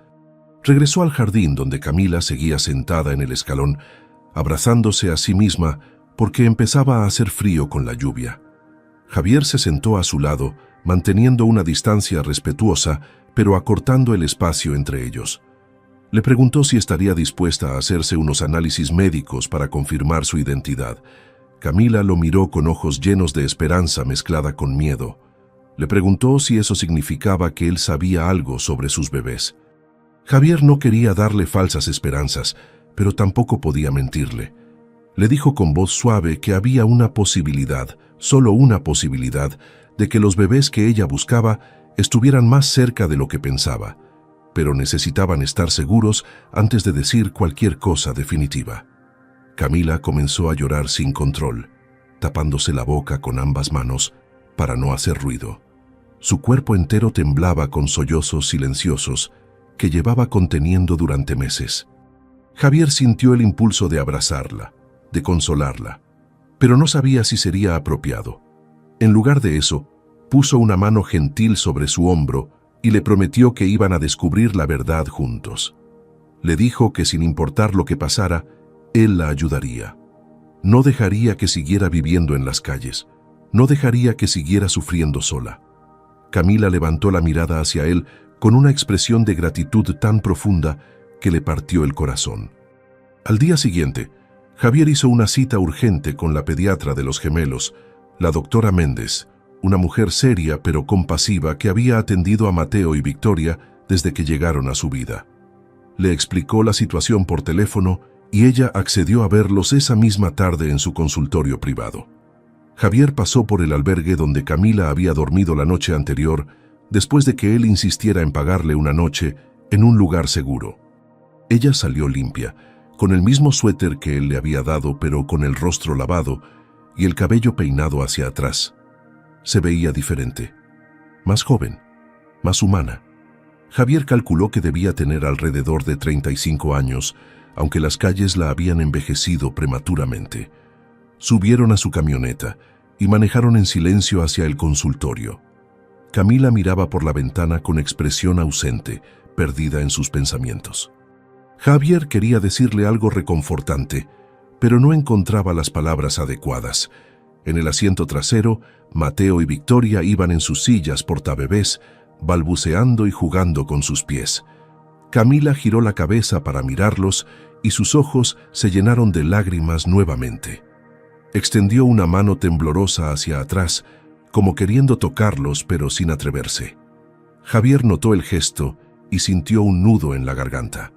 Regresó al jardín donde Camila seguía sentada en el escalón, abrazándose a sí misma porque empezaba a hacer frío con la lluvia. Javier se sentó a su lado, manteniendo una distancia respetuosa, pero acortando el espacio entre ellos. Le preguntó si estaría dispuesta a hacerse unos análisis médicos para confirmar su identidad. Camila lo miró con ojos llenos de esperanza mezclada con miedo. Le preguntó si eso significaba que él sabía algo sobre sus bebés. Javier no quería darle falsas esperanzas, pero tampoco podía mentirle. Le dijo con voz suave que había una posibilidad, solo una posibilidad, de que los bebés que ella buscaba estuvieran más cerca de lo que pensaba, pero necesitaban estar seguros antes de decir cualquier cosa definitiva. Camila comenzó a llorar sin control, tapándose la boca con ambas manos para no hacer ruido. Su cuerpo entero temblaba con sollozos silenciosos que llevaba conteniendo durante meses. Javier sintió el impulso de abrazarla, de consolarla, pero no sabía si sería apropiado. En lugar de eso, puso una mano gentil sobre su hombro y le prometió que iban a descubrir la verdad juntos. Le dijo que sin importar lo que pasara, él la ayudaría. No dejaría que siguiera viviendo en las calles. No dejaría que siguiera sufriendo sola. Camila levantó la mirada hacia él con una expresión de gratitud tan profunda que le partió el corazón. Al día siguiente, Javier hizo una cita urgente con la pediatra de los gemelos, la doctora Méndez, una mujer seria pero compasiva que había atendido a Mateo y Victoria desde que llegaron a su vida. Le explicó la situación por teléfono y ella accedió a verlos esa misma tarde en su consultorio privado. Javier pasó por el albergue donde Camila había dormido la noche anterior, después de que él insistiera en pagarle una noche en un lugar seguro. Ella salió limpia, con el mismo suéter que él le había dado, pero con el rostro lavado y el cabello peinado hacia atrás. Se veía diferente, más joven, más humana. Javier calculó que debía tener alrededor de 35 años, aunque las calles la habían envejecido prematuramente. Subieron a su camioneta y manejaron en silencio hacia el consultorio. Camila miraba por la ventana con expresión ausente, perdida en sus pensamientos. Javier quería decirle algo reconfortante, pero no encontraba las palabras adecuadas. En el asiento trasero, Mateo y Victoria iban en sus sillas portabebés, balbuceando y jugando con sus pies. Camila giró la cabeza para mirarlos y sus ojos se llenaron de lágrimas nuevamente. Extendió una mano temblorosa hacia atrás, como queriendo tocarlos pero sin atreverse. Javier notó el gesto y sintió un nudo en la garganta.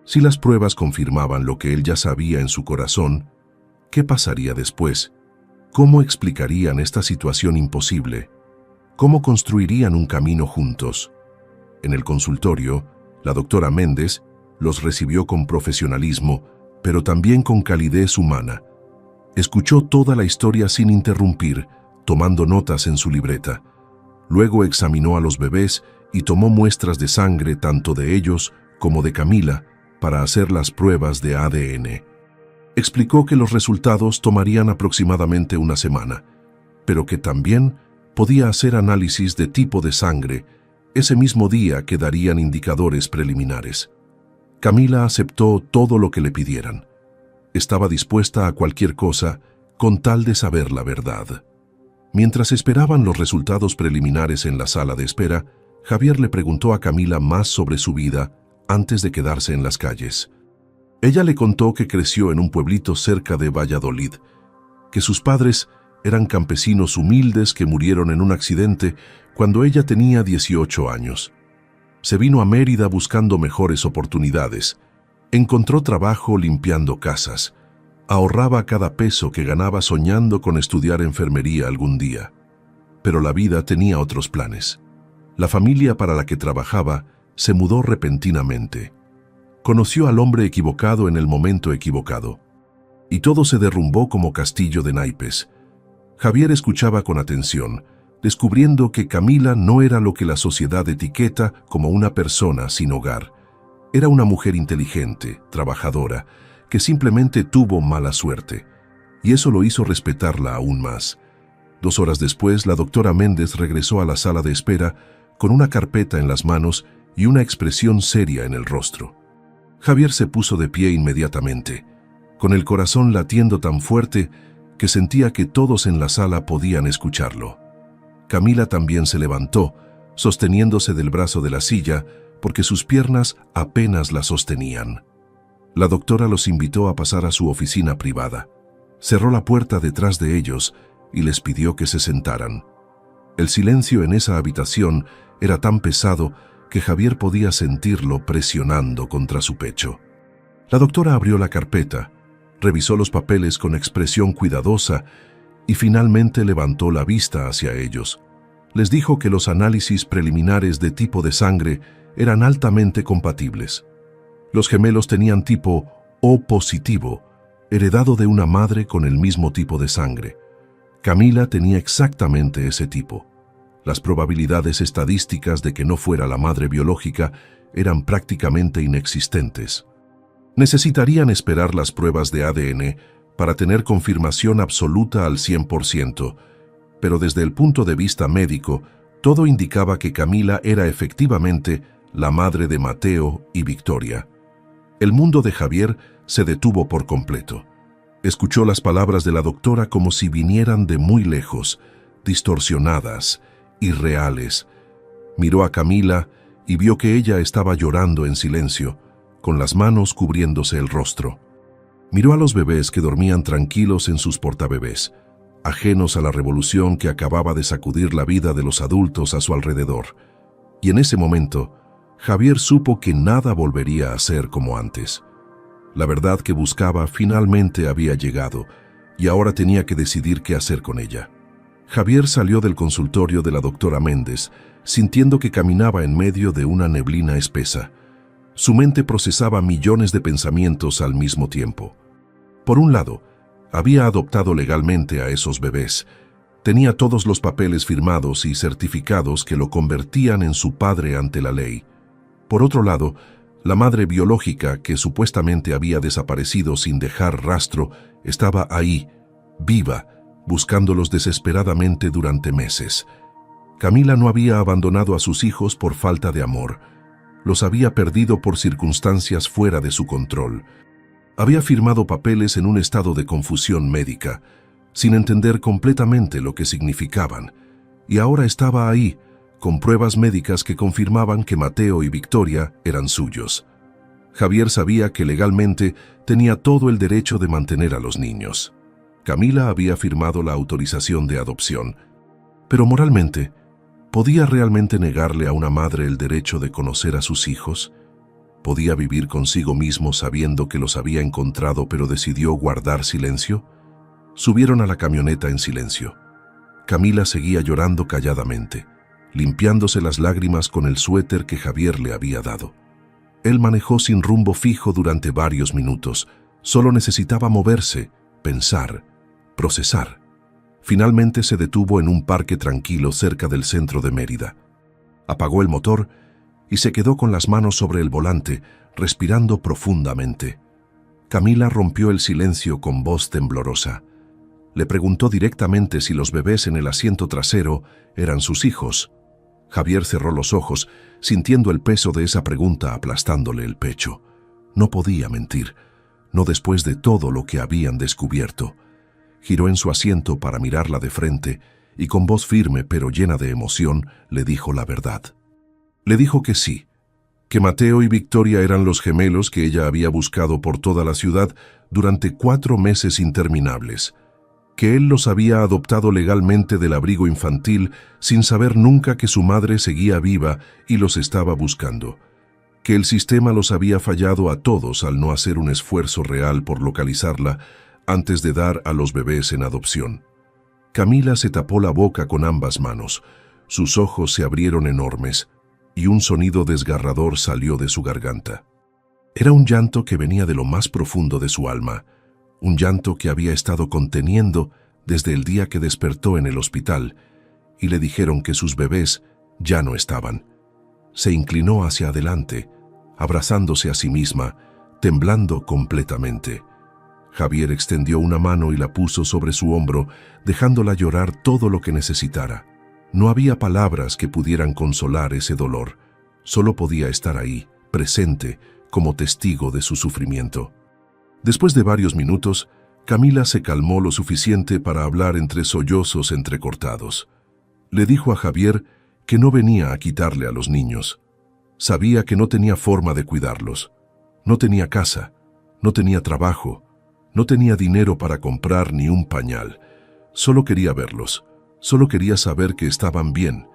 Si las pruebas confirmaban lo que él ya sabía en su corazón, ¿qué pasaría después? ¿Cómo explicarían esta situación imposible? ¿Cómo construirían un camino juntos? En el consultorio, la doctora Méndez los recibió con profesionalismo, pero también con calidez humana. Escuchó toda la historia sin interrumpir, tomando notas en su libreta. Luego examinó a los bebés y tomó muestras de sangre tanto de ellos como de Camila para hacer las pruebas de ADN. Explicó que los resultados tomarían aproximadamente una semana, pero que también podía hacer análisis de tipo de sangre ese mismo día que darían indicadores preliminares. Camila aceptó todo lo que le pidieran. Estaba dispuesta a cualquier cosa con tal de saber la verdad. Mientras esperaban los resultados preliminares en la sala de espera, Javier le preguntó a Camila más sobre su vida antes de quedarse en las calles. Ella le contó que creció en un pueblito cerca de Valladolid, que sus padres eran campesinos humildes que murieron en un accidente cuando ella tenía 18 años. Se vino a Mérida buscando mejores oportunidades. Encontró trabajo limpiando casas. Ahorraba cada peso que ganaba soñando con estudiar enfermería algún día. Pero la vida tenía otros planes. La familia para la que trabajaba se mudó repentinamente. Conoció al hombre equivocado en el momento equivocado. Y todo se derrumbó como castillo de naipes. Javier escuchaba con atención, descubriendo que Camila no era lo que la sociedad etiqueta como una persona sin hogar. Era una mujer inteligente, trabajadora, que simplemente tuvo mala suerte, y eso lo hizo respetarla aún más. 2 horas después, la doctora Méndez regresó a la sala de espera con una carpeta en las manos y una expresión seria en el rostro. Javier se puso de pie inmediatamente, con el corazón latiendo tan fuerte que sentía que todos en la sala podían escucharlo. Camila también se levantó, sosteniéndose del brazo de la silla, porque sus piernas apenas la sostenían. La doctora los invitó a pasar a su oficina privada. Cerró la puerta detrás de ellos y les pidió que se sentaran. El silencio en esa habitación era tan pesado que Javier podía sentirlo presionando contra su pecho. La doctora abrió la carpeta, revisó los papeles con expresión cuidadosa y finalmente levantó la vista hacia ellos. Les dijo que los análisis preliminares de tipo de sangre eran altamente compatibles. Los gemelos tenían tipo O positivo, heredado de una madre con el mismo tipo de sangre. Camila tenía exactamente ese tipo. Las probabilidades estadísticas de que no fuera la madre biológica eran prácticamente inexistentes. Necesitarían esperar las pruebas de ADN para tener confirmación absoluta al 100%, pero desde el punto de vista médico, todo indicaba que Camila era efectivamente la madre de Mateo y Victoria. El mundo de Javier se detuvo por completo. Escuchó las palabras de la doctora como si vinieran de muy lejos, distorsionadas, irreales. Miró a Camila y vio que ella estaba llorando en silencio, con las manos cubriéndose el rostro. Miró a los bebés que dormían tranquilos en sus portabebés, ajenos a la revolución que acababa de sacudir la vida de los adultos a su alrededor. Y en ese momento, Javier supo que nada volvería a ser como antes. La verdad que buscaba finalmente había llegado, y ahora tenía que decidir qué hacer con ella. Javier salió del consultorio de la doctora Méndez, sintiendo que caminaba en medio de una neblina espesa. Su mente procesaba millones de pensamientos al mismo tiempo. Por un lado, había adoptado legalmente a esos bebés. Tenía todos los papeles firmados y certificados que lo convertían en su padre ante la ley. Por otro lado, la madre biológica, que supuestamente había desaparecido sin dejar rastro, estaba ahí, viva, buscándolos desesperadamente durante meses. Camila no había abandonado a sus hijos por falta de amor. Los había perdido por circunstancias fuera de su control. Había firmado papeles en un estado de confusión médica, sin entender completamente lo que significaban, y ahora estaba ahí, con pruebas médicas que confirmaban que Mateo y Victoria eran suyos. Javier sabía que legalmente tenía todo el derecho de mantener a los niños. Camila había firmado la autorización de adopción, pero moralmente, ¿podía realmente negarle a una madre el derecho de conocer a sus hijos? ¿Podía vivir consigo mismo sabiendo que los había encontrado pero decidió guardar silencio? Subieron a la camioneta en silencio. Camila seguía llorando calladamente, limpiándose las lágrimas con el suéter que Javier le había dado. Él manejó sin rumbo fijo durante varios minutos. Solo necesitaba moverse, pensar, procesar. Finalmente se detuvo en un parque tranquilo cerca del centro de Mérida. Apagó el motor y se quedó con las manos sobre el volante, respirando profundamente. Camila rompió el silencio con voz temblorosa. Le preguntó directamente si los bebés en el asiento trasero eran sus hijos. Javier cerró los ojos, sintiendo el peso de esa pregunta aplastándole el pecho. No podía mentir, no después de todo lo que habían descubierto. Giró en su asiento para mirarla de frente y con voz firme pero llena de emoción le dijo la verdad. Le dijo que sí, que Mateo y Victoria eran los gemelos que ella había buscado por toda la ciudad durante 4 meses interminables, que él los había adoptado legalmente del abrigo infantil sin saber nunca que su madre seguía viva y los estaba buscando, que el sistema los había fallado a todos al no hacer un esfuerzo real por localizarla antes de dar a los bebés en adopción. Camila se tapó la boca con ambas manos, sus ojos se abrieron enormes y un sonido desgarrador salió de su garganta. Era un llanto que venía de lo más profundo de su alma, un llanto que había estado conteniendo desde el día que despertó en el hospital y le dijeron que sus bebés ya no estaban. Se inclinó hacia adelante, abrazándose a sí misma, temblando completamente. Javier extendió una mano y la puso sobre su hombro, dejándola llorar todo lo que necesitara. No había palabras que pudieran consolar ese dolor. Solo podía estar ahí, presente, como testigo de su sufrimiento. Después de varios minutos, Camila se calmó lo suficiente para hablar entre sollozos entrecortados. Le dijo a Javier que no venía a quitarle a los niños. Sabía que no tenía forma de cuidarlos. No tenía casa, no tenía trabajo, no tenía dinero para comprar ni un pañal. Solo quería verlos, solo quería saber que estaban bien.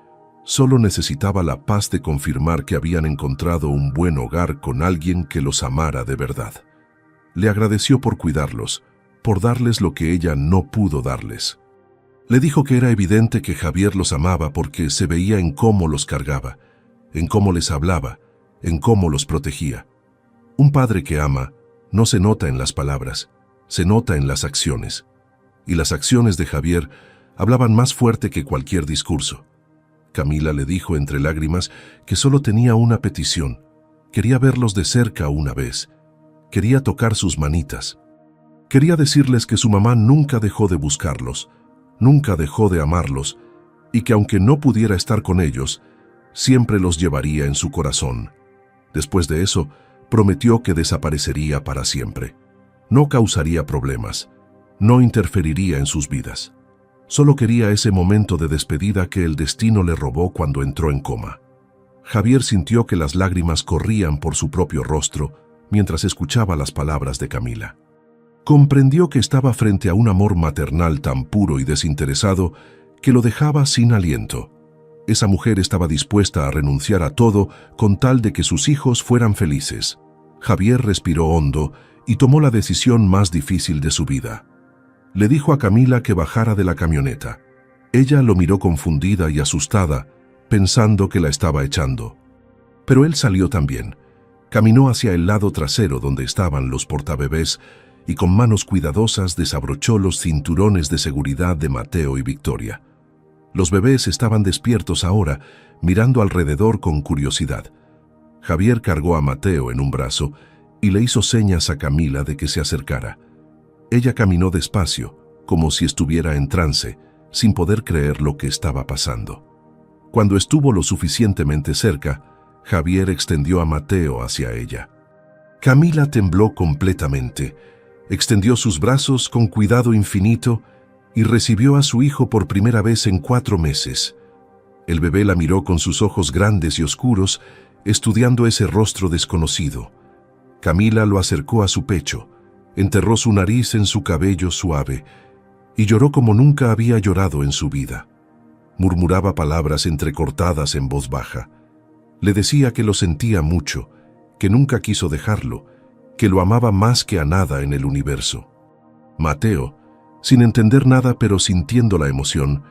Solo necesitaba la paz de confirmar que habían encontrado un buen hogar con alguien que los amara de verdad. Le agradeció por cuidarlos, por darles lo que ella no pudo darles. Le dijo que era evidente que Javier los amaba porque se veía en cómo los cargaba, en cómo les hablaba, en cómo los protegía. Un padre que ama no se nota en las palabras, se nota en las acciones. Y las acciones de Javier hablaban más fuerte que cualquier discurso. Camila le dijo entre lágrimas que solo tenía una petición. Quería verlos de cerca una vez. Quería tocar sus manitas. Quería decirles que su mamá nunca dejó de buscarlos, nunca dejó de amarlos, y que aunque no pudiera estar con ellos, siempre los llevaría en su corazón. Después de eso, prometió que desaparecería para siempre. No causaría problemas, no interferiría en sus vidas. Solo quería ese momento de despedida que el destino le robó cuando entró en coma. Javier sintió que las lágrimas corrían por su propio rostro mientras escuchaba las palabras de Camila. Comprendió que estaba frente a un amor maternal tan puro y desinteresado que lo dejaba sin aliento. Esa mujer estaba dispuesta a renunciar a todo con tal de que sus hijos fueran felices. Javier respiró hondo y tomó la decisión más difícil de su vida. Le dijo a Camila que bajara de la camioneta. Ella lo miró confundida y asustada, pensando que la estaba echando. Pero él salió también. Caminó hacia el lado trasero donde estaban los portabebés y con manos cuidadosas desabrochó los cinturones de seguridad de Mateo y Victoria. Los bebés estaban despiertos ahora, mirando alrededor con curiosidad. Javier cargó a Mateo en un brazo y le hizo señas a Camila de que se acercara. Ella caminó despacio, como si estuviera en trance, sin poder creer lo que estaba pasando. Cuando estuvo lo suficientemente cerca, Javier extendió a Mateo hacia ella. Camila tembló completamente, extendió sus brazos con cuidado infinito y recibió a su hijo por primera vez en 4 meses. El bebé la miró con sus ojos grandes y oscuros, estudiando ese rostro desconocido. Camila lo acercó a su pecho, enterró su nariz en su cabello suave y lloró como nunca había llorado en su vida. Murmuraba palabras entrecortadas en voz baja. Le decía que lo sentía mucho, que nunca quiso dejarlo, que lo amaba más que a nada en el universo. Mateo, sin entender nada pero sintiendo la emoción,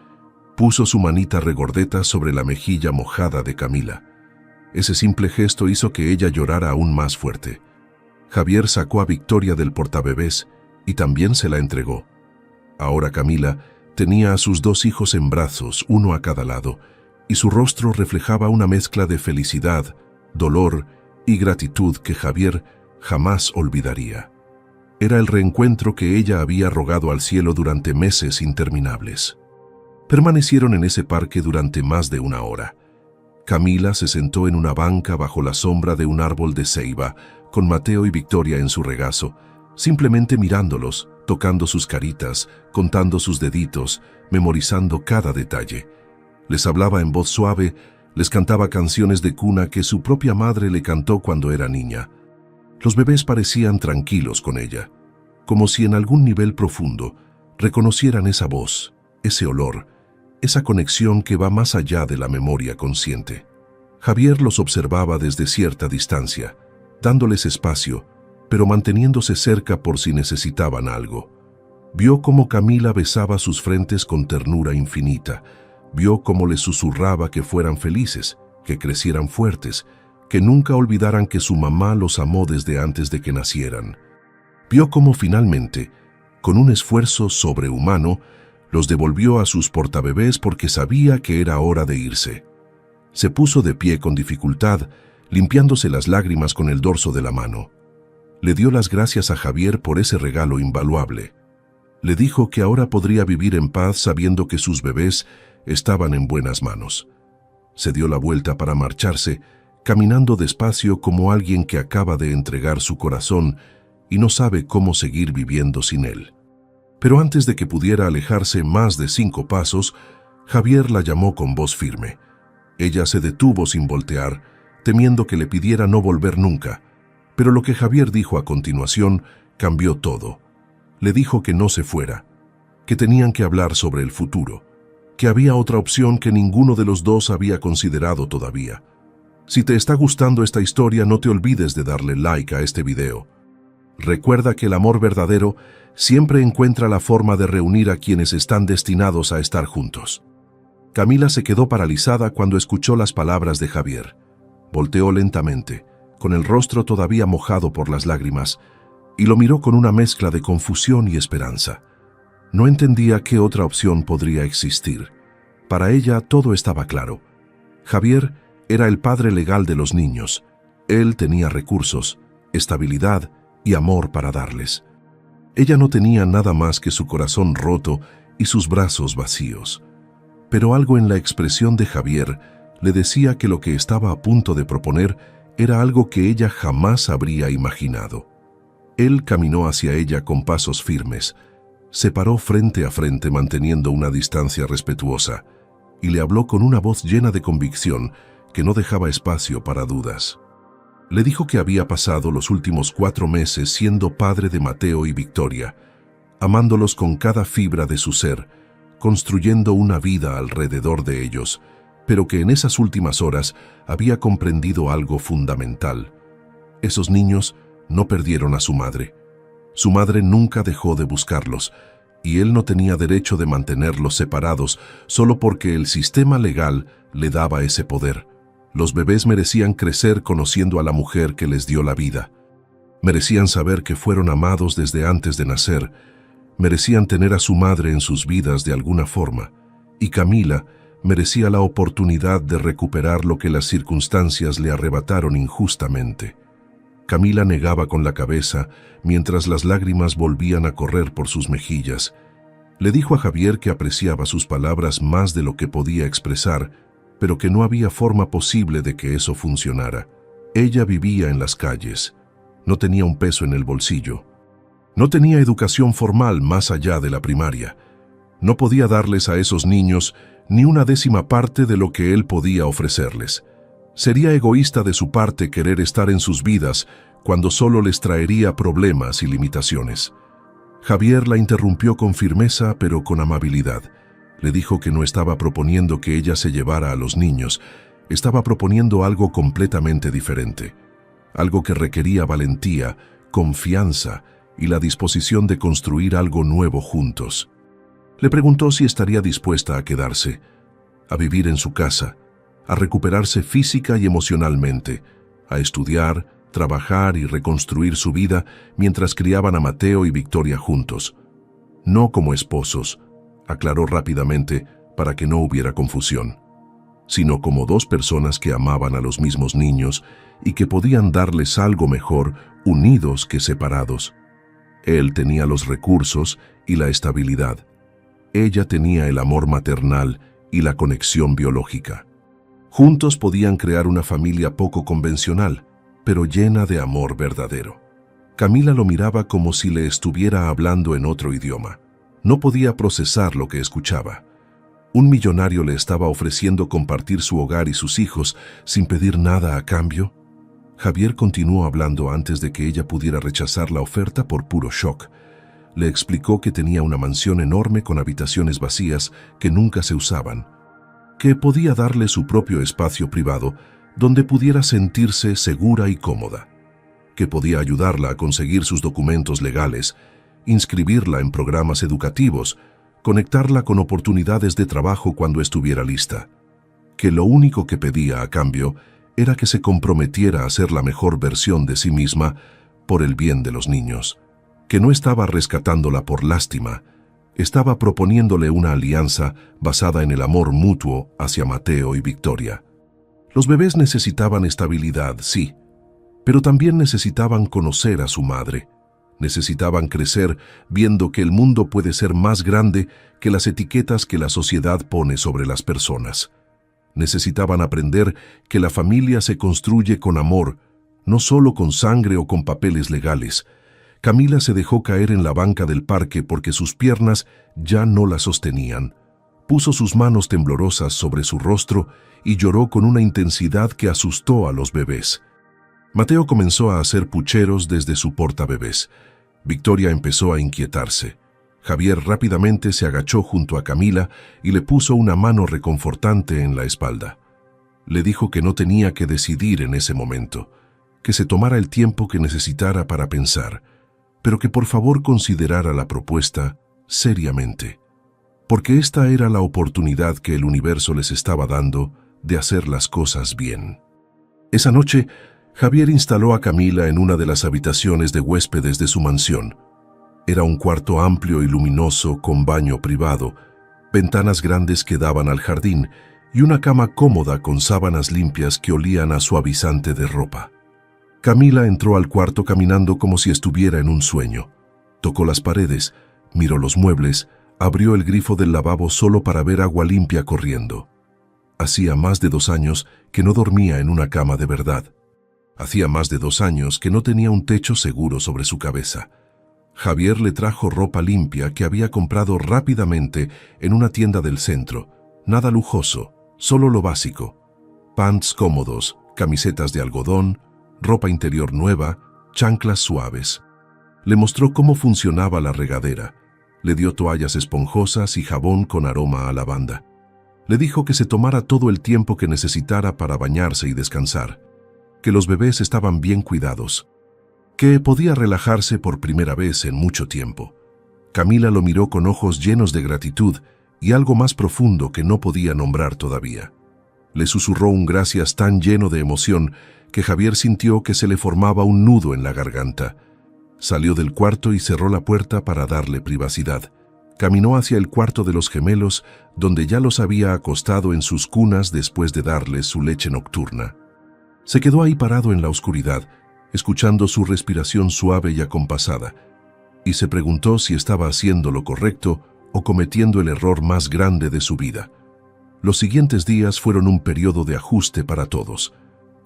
puso su manita regordeta sobre la mejilla mojada de Camila. Ese simple gesto hizo que ella llorara aún más fuerte. Javier sacó a Victoria del portabebés y también se la entregó. Ahora Camila tenía a sus 2 hijos en brazos, uno a cada lado, y su rostro reflejaba una mezcla de felicidad, dolor y gratitud que Javier jamás olvidaría. Era el reencuentro que ella había rogado al cielo durante meses interminables. Permanecieron en ese parque durante más de 1 hora. Camila se sentó en una banca bajo la sombra de un árbol de ceiba, con Mateo y Victoria en su regazo, simplemente mirándolos, tocando sus caritas, contando sus deditos, memorizando cada detalle. Les hablaba en voz suave, les cantaba canciones de cuna que su propia madre le cantó cuando era niña. Los bebés parecían tranquilos con ella, como si en algún nivel profundo reconocieran esa voz, ese olor, esa conexión que va más allá de la memoria consciente. Javier los observaba desde cierta distancia, dándoles espacio, pero manteniéndose cerca por si necesitaban algo. Vio cómo Camila besaba sus frentes con ternura infinita, vio cómo les susurraba que fueran felices, que crecieran fuertes, que nunca olvidaran que su mamá los amó desde antes de que nacieran. Vio cómo finalmente, con un esfuerzo sobrehumano, Los devolvió a sus portabebés porque sabía que era hora de irse. Se puso de pie con dificultad, limpiándose las lágrimas con el dorso de la mano. Le dio las gracias a Javier por ese regalo invaluable. Le dijo que ahora podría vivir en paz sabiendo que sus bebés estaban en buenas manos. Se dio la vuelta para marcharse, caminando despacio como alguien que acaba de entregar su corazón y no sabe cómo seguir viviendo sin él. Pero antes de que pudiera alejarse más de 5 pasos, Javier la llamó con voz firme. Ella se detuvo sin voltear, temiendo que le pidiera no volver nunca, pero lo que Javier dijo a continuación cambió todo. Le dijo que no se fuera, que tenían que hablar sobre el futuro, que había otra opción que ninguno de los dos había considerado todavía. Si te está gustando esta historia, no te olvides de darle like a este video. Recuerda que el amor verdadero siempre encuentra la forma de reunir a quienes están destinados a estar juntos. Camila se quedó paralizada cuando escuchó las palabras de Javier. Volteó lentamente, con el rostro todavía mojado por las lágrimas, y lo miró con una mezcla de confusión y esperanza. No entendía qué otra opción podría existir. Para ella todo estaba claro. Javier era el padre legal de los niños. Él tenía recursos, estabilidad y amor para darles. Ella no tenía nada más que su corazón roto y sus brazos vacíos. Pero algo en la expresión de Javier le decía que lo que estaba a punto de proponer era algo que ella jamás habría imaginado. Él caminó hacia ella con pasos firmes, se paró frente a frente manteniendo una distancia respetuosa y le habló con una voz llena de convicción que no dejaba espacio para dudas. Le dijo que había pasado los últimos 4 meses siendo padre de Mateo y Victoria, amándolos con cada fibra de su ser, construyendo una vida alrededor de ellos, pero que en esas últimas horas había comprendido algo fundamental. Esos niños no perdieron a su madre. Su madre nunca dejó de buscarlos, y él no tenía derecho de mantenerlos separados solo porque el sistema legal le daba ese poder. Los bebés merecían crecer conociendo a la mujer que les dio la vida. Merecían saber que fueron amados desde antes de nacer. Merecían tener a su madre en sus vidas de alguna forma. Y Camila merecía la oportunidad de recuperar lo que las circunstancias le arrebataron injustamente. Camila negaba con la cabeza mientras las lágrimas volvían a correr por sus mejillas. Le dijo a Javier que apreciaba sus palabras más de lo que podía expresar, pero que no había forma posible de que eso funcionara. Ella vivía en las calles, no tenía un peso en el bolsillo, no tenía educación formal más allá de la primaria, no podía darles a esos niños ni una 10ª parte de lo que él podía ofrecerles. Sería egoísta de su parte querer estar en sus vidas cuando solo les traería problemas y limitaciones. Javier la interrumpió con firmeza pero con amabilidad. Le dijo que no estaba proponiendo que ella se llevara a los niños, estaba proponiendo algo completamente diferente, algo que requería valentía, confianza y la disposición de construir algo nuevo juntos. Le preguntó si estaría dispuesta a quedarse, a vivir en su casa, a recuperarse física y emocionalmente, a estudiar, trabajar y reconstruir su vida mientras criaban a Mateo y Victoria juntos. No como esposos, aclaró rápidamente para que no hubiera confusión, sino como 2 personas que amaban a los mismos niños y que podían darles algo mejor unidos que separados. Él tenía los recursos y la estabilidad. Ella tenía el amor maternal y la conexión biológica. Juntos podían crear una familia poco convencional, pero llena de amor verdadero. Camila lo miraba como si le estuviera hablando en otro idioma. No podía procesar lo que escuchaba. Un millonario le estaba ofreciendo compartir su hogar y sus hijos sin pedir nada a cambio. Javier continuó hablando antes de que ella pudiera rechazar la oferta por puro shock. Le explicó que tenía una mansión enorme con habitaciones vacías que nunca se usaban, que podía darle su propio espacio privado donde pudiera sentirse segura y cómoda, que podía ayudarla a conseguir sus documentos legales, inscribirla en programas educativos, conectarla con oportunidades de trabajo cuando estuviera lista, que lo único que pedía a cambio era que se comprometiera a ser la mejor versión de sí misma por el bien de los niños, que no estaba rescatándola por lástima, Estaba proponiéndole una alianza basada en el amor mutuo hacia Mateo y Victoria. Los bebés necesitaban estabilidad, sí, pero también necesitaban conocer a su madre. Necesitaban crecer viendo que el mundo puede ser más grande que las etiquetas que la sociedad pone sobre las personas. Necesitaban aprender que la familia se construye con amor, no solo con sangre o con papeles legales. Camila se dejó caer en la banca del parque porque sus piernas ya no la sostenían. Puso sus manos temblorosas sobre su rostro y lloró con una intensidad que asustó a los bebés. Mateo comenzó a hacer pucheros desde su portabebés. Victoria empezó a inquietarse. Javier rápidamente se agachó junto a Camila y le puso una mano reconfortante en la espalda. Le dijo que no tenía que decidir en ese momento, que se tomara el tiempo que necesitara para pensar, pero que por favor considerara la propuesta seriamente, porque esta era la oportunidad que el universo les estaba dando de hacer las cosas bien. Esa noche, Javier instaló a Camila en una de las habitaciones de huéspedes de su mansión. Era un cuarto amplio y luminoso con baño privado, ventanas grandes que daban al jardín y una cama cómoda con sábanas limpias que olían a suavizante de ropa. Camila entró al cuarto caminando como si estuviera en un sueño. Tocó las paredes, miró los muebles, abrió el grifo del lavabo solo para ver agua limpia corriendo. Hacía más de 2 años que no dormía en una cama de verdad. Hacía más de 2 años que no tenía un techo seguro sobre su cabeza. Javier le trajo ropa limpia que había comprado rápidamente en una tienda del centro. Nada lujoso, solo lo básico. Pants cómodos, camisetas de algodón, ropa interior nueva, chanclas suaves. Le mostró cómo funcionaba la regadera. Le dio toallas esponjosas y jabón con aroma a lavanda. Le dijo que se tomara todo el tiempo que necesitara para bañarse y descansar, que los bebés estaban bien cuidados, que podía relajarse por primera vez en mucho tiempo. Camila lo miró con ojos llenos de gratitud y algo más profundo que no podía nombrar todavía. Le susurró un gracias tan lleno de emoción que Javier sintió que se le formaba un nudo en la garganta. Salió del cuarto y cerró la puerta para darle privacidad. Caminó hacia el cuarto de los gemelos, donde ya los había acostado en sus cunas después de darles su leche nocturna. Se quedó ahí parado en la oscuridad, escuchando su respiración suave y acompasada, y se preguntó si estaba haciendo lo correcto o cometiendo el error más grande de su vida. Los siguientes días fueron un periodo de ajuste para todos.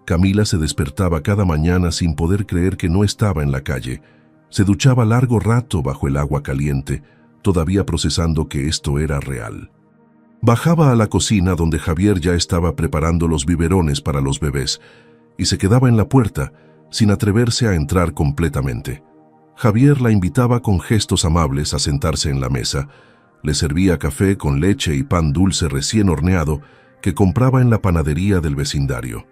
Camila se despertaba cada mañana sin poder creer que no estaba en la calle. Se duchaba largo rato bajo el agua caliente, todavía procesando que esto era real. Bajaba a la cocina donde Javier ya estaba preparando los biberones para los bebés y se quedaba en la puerta, sin atreverse a entrar completamente. Javier la invitaba con gestos amables a sentarse en la mesa. Le servía café con leche y pan dulce recién horneado que compraba en la panadería del vecindario.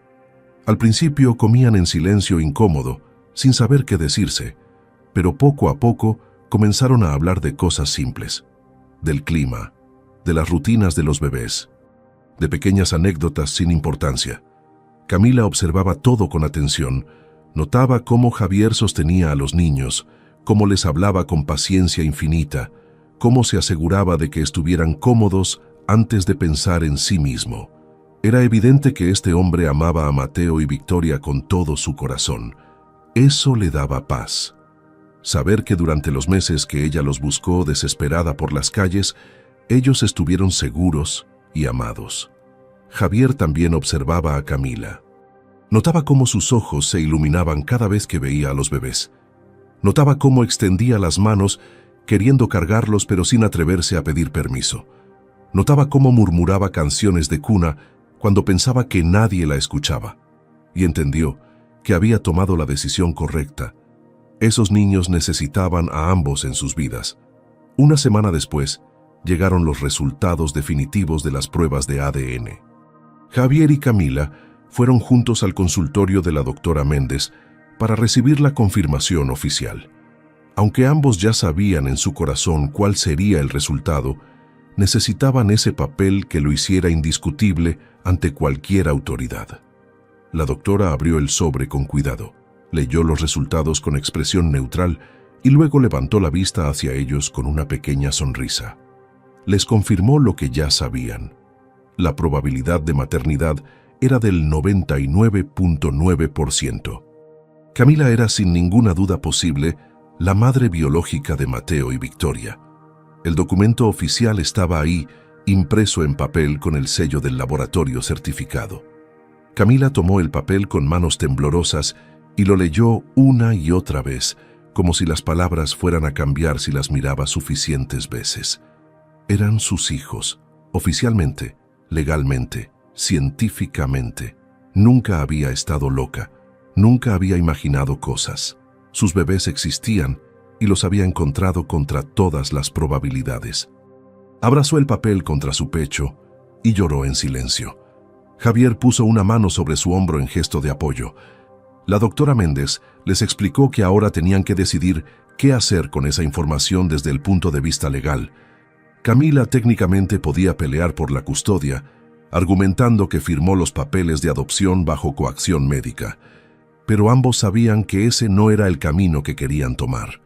Al principio comían en silencio incómodo, sin saber qué decirse, pero poco a poco comenzaron a hablar de cosas simples, del clima, de las rutinas de los bebés, de pequeñas anécdotas sin importancia. Camila observaba todo con atención, notaba cómo Javier sostenía a los niños, cómo les hablaba con paciencia infinita, cómo se aseguraba de que estuvieran cómodos antes de pensar en sí mismo. Era evidente que este hombre amaba a Mateo y Victoria con todo su corazón. Eso le daba paz. Saber que durante los meses que ella los buscó desesperada por las calles, ellos estuvieron seguros y amados. Javier también observaba a Camila. Notaba cómo sus ojos se iluminaban cada vez que veía a los bebés. Notaba cómo extendía las manos queriendo cargarlos pero sin atreverse a pedir permiso. Notaba cómo murmuraba canciones de cuna cuando pensaba que nadie la escuchaba. Y entendió que había tomado la decisión correcta. Esos niños necesitaban a ambos en sus vidas. Una semana después, llegaron los resultados definitivos de las pruebas de ADN. Javier y Camila fueron juntos al consultorio de la doctora Méndez para recibir la confirmación oficial. Aunque ambos ya sabían en su corazón cuál sería el resultado, necesitaban ese papel que lo hiciera indiscutible ante cualquier autoridad. La doctora abrió el sobre con cuidado, leyó los resultados con expresión neutral y luego levantó la vista hacia ellos con una pequeña sonrisa. Les confirmó lo que ya sabían. La probabilidad de maternidad era del 99.9%. Camila era sin ninguna duda posible la madre biológica de Mateo y Victoria. El documento oficial estaba ahí, impreso en papel con el sello del laboratorio certificado. Camila tomó el papel con manos temblorosas y lo leyó una y otra vez, como si las palabras fueran a cambiar si las miraba suficientes veces. Eran sus hijos, oficialmente, legalmente, científicamente. Nunca había estado loca, nunca había imaginado cosas. Sus bebés existían y los había encontrado contra todas las probabilidades. Abrazó el papel contra su pecho y lloró en silencio. Javier puso una mano sobre su hombro en gesto de apoyo. La doctora Méndez les explicó que ahora tenían que decidir qué hacer con esa información desde el punto de vista legal. Camila técnicamente podía pelear por la custodia, argumentando que firmó los papeles de adopción bajo coacción médica, pero ambos sabían que ese no era el camino que querían tomar.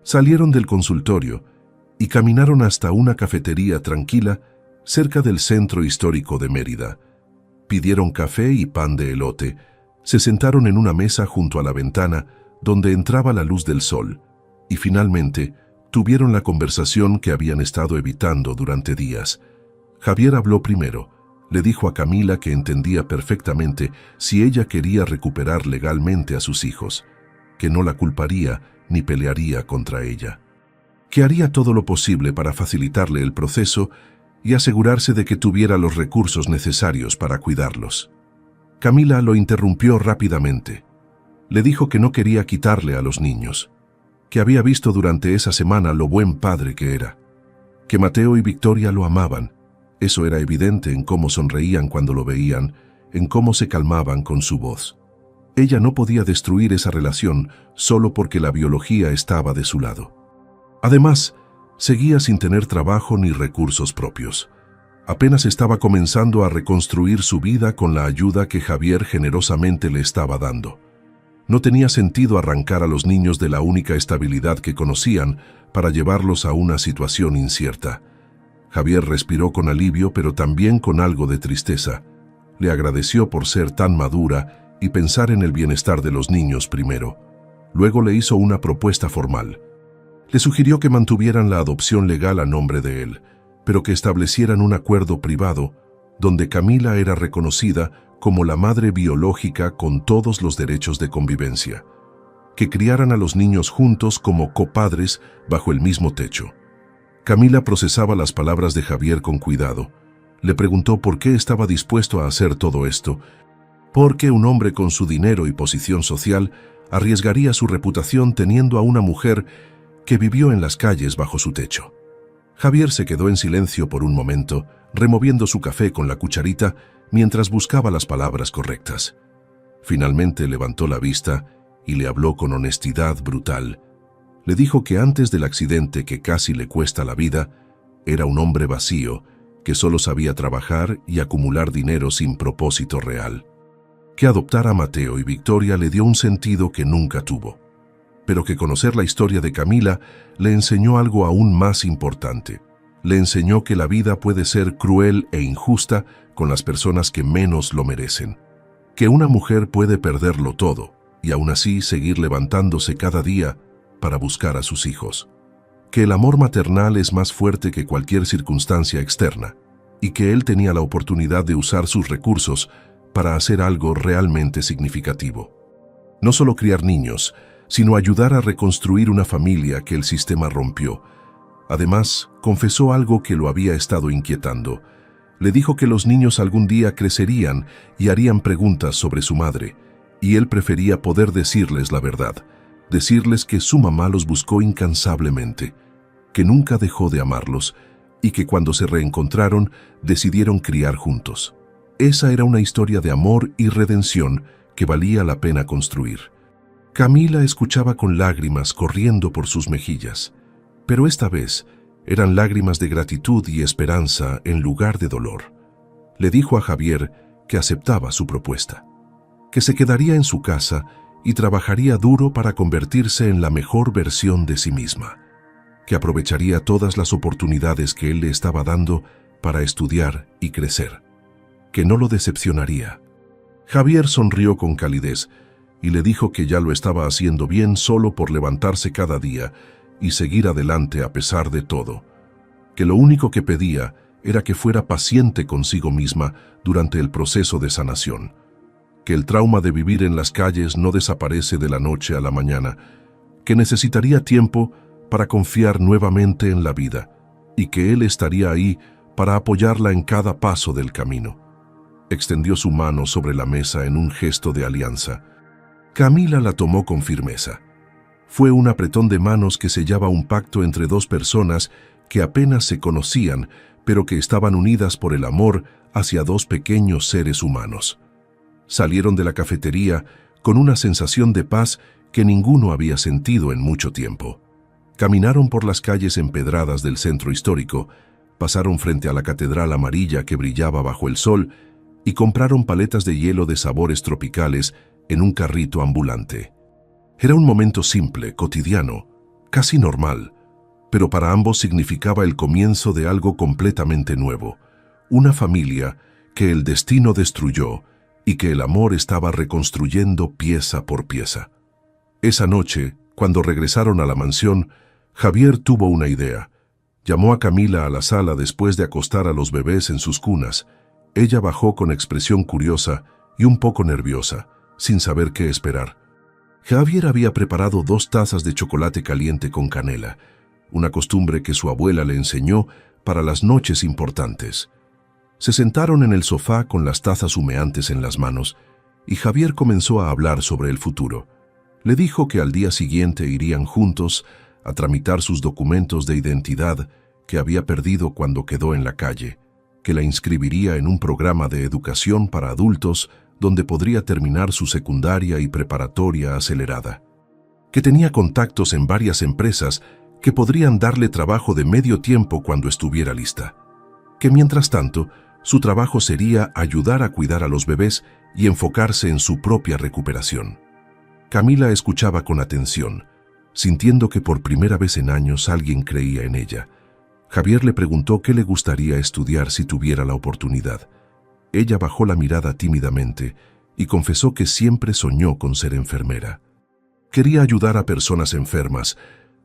Salieron del consultorio y caminaron hasta una cafetería tranquila cerca del centro histórico de Mérida. Pidieron café y pan de elote. Se sentaron en una mesa junto a la ventana donde entraba la luz del sol y finalmente tuvieron la conversación que habían estado evitando durante días. Javier habló primero. Le dijo a Camila que entendía perfectamente si ella quería recuperar legalmente a sus hijos, que no la culparía ni pelearía contra ella, que haría todo lo posible para facilitarle el proceso y asegurarse de que tuviera los recursos necesarios para cuidarlos. Camila lo interrumpió rápidamente. Le dijo que no quería quitarle a los niños, que había visto durante esa semana lo buen padre que era, que Mateo y Victoria lo amaban. Eso era evidente en cómo sonreían cuando lo veían, en cómo se calmaban con su voz. Ella no podía destruir esa relación solo porque la biología estaba de su lado. Además, seguía sin tener trabajo ni recursos propios. Apenas estaba comenzando a reconstruir su vida con la ayuda que Javier generosamente le estaba dando. No tenía sentido arrancar a los niños de la única estabilidad que conocían para llevarlos a una situación incierta. Javier respiró con alivio, pero también con algo de tristeza. Le agradeció por ser tan madura y pensar en el bienestar de los niños primero. Luego le hizo una propuesta formal. Le sugirió que mantuvieran la adopción legal a nombre de él, pero que establecieran un acuerdo privado donde Camila era reconocida como la madre biológica con todos los derechos de convivencia, que criaran a los niños juntos como copadres bajo el mismo techo. Camila procesaba las palabras de Javier con cuidado. Le preguntó por qué estaba dispuesto a hacer todo esto, porque un hombre con su dinero y posición social arriesgaría su reputación teniendo a una mujer que vivió en las calles bajo su techo. Javier se quedó en silencio por un momento, removiendo su café con la cucharita mientras buscaba las palabras correctas. Finalmente levantó la vista y le habló con honestidad brutal. Le dijo que antes del accidente que casi le cuesta la vida, era un hombre vacío, que solo sabía trabajar y acumular dinero sin propósito real. Que adoptar a Mateo y Victoria le dio un sentido que nunca tuvo, pero que conocer la historia de Camila le enseñó algo aún más importante. Le enseñó que la vida puede ser cruel e injusta con las personas que menos lo merecen, que una mujer puede perderlo todo y aún así seguir levantándose cada día para buscar a sus hijos, que el amor maternal es más fuerte que cualquier circunstancia externa y que él tenía la oportunidad de usar sus recursos para hacer algo realmente significativo. No solo criar niños, sino ayudar a reconstruir una familia que el sistema rompió. Además, confesó algo que lo había estado inquietando. Le dijo que los niños algún día crecerían y harían preguntas sobre su madre, y él prefería poder decirles la verdad, decirles que su mamá los buscó incansablemente, que nunca dejó de amarlos y que cuando se reencontraron decidieron criar juntos. Esa era una historia de amor y redención que valía la pena construir. Camila escuchaba con lágrimas corriendo por sus mejillas, pero esta vez eran lágrimas de gratitud y esperanza en lugar de dolor. Le dijo a Javier que aceptaba su propuesta, que se quedaría en su casa y trabajaría duro para convertirse en la mejor versión de sí misma, que aprovecharía todas las oportunidades que él le estaba dando para estudiar y crecer, que no lo decepcionaría. Javier sonrió con calidez y le dijo que ya lo estaba haciendo bien solo por levantarse cada día y seguir adelante a pesar de todo, que lo único que pedía era que fuera paciente consigo misma durante el proceso de sanación, que el trauma de vivir en las calles no desaparece de la noche a la mañana, que necesitaría tiempo para confiar nuevamente en la vida y que él estaría ahí para apoyarla en cada paso del camino. Extendió su mano sobre la mesa en un gesto de alianza. Camila la tomó con firmeza. Fue un apretón de manos que sellaba un pacto entre dos personas que apenas se conocían, pero que estaban unidas por el amor hacia dos pequeños seres humanos. Salieron de la cafetería con una sensación de paz que ninguno había sentido en mucho tiempo. Caminaron por las calles empedradas del centro histórico, pasaron frente a la catedral amarilla que brillaba bajo el sol y compraron paletas de hielo de sabores tropicales en un carrito ambulante. Era un momento simple, cotidiano, casi normal, pero para ambos significaba el comienzo de algo completamente nuevo, una familia que el destino destruyó y que el amor estaba reconstruyendo pieza por pieza. Esa noche, cuando regresaron a la mansión, Javier tuvo una idea. Llamó a Camila a la sala después de acostar a los bebés en sus cunas. Ella bajó con expresión curiosa y un poco nerviosa, sin saber qué esperar. Javier había preparado 2 tazas de chocolate caliente con canela, una costumbre que su abuela le enseñó para las noches importantes. Se sentaron en el sofá con las tazas humeantes en las manos y Javier comenzó a hablar sobre el futuro. Le dijo que al día siguiente irían juntos a tramitar sus documentos de identidad que había perdido cuando quedó en la calle, que la inscribiría en un programa de educación para adultos donde podría terminar su secundaria y preparatoria acelerada, que tenía contactos en varias empresas que podrían darle trabajo de medio tiempo cuando estuviera lista, que mientras tanto su trabajo sería ayudar a cuidar a los bebés y enfocarse en su propia recuperación. Camila escuchaba con atención, sintiendo que por primera vez en años alguien creía en ella. Javier le preguntó qué le gustaría estudiar si tuviera la oportunidad. Ella bajó la mirada tímidamente y confesó que siempre soñó con ser enfermera. Quería ayudar a personas enfermas,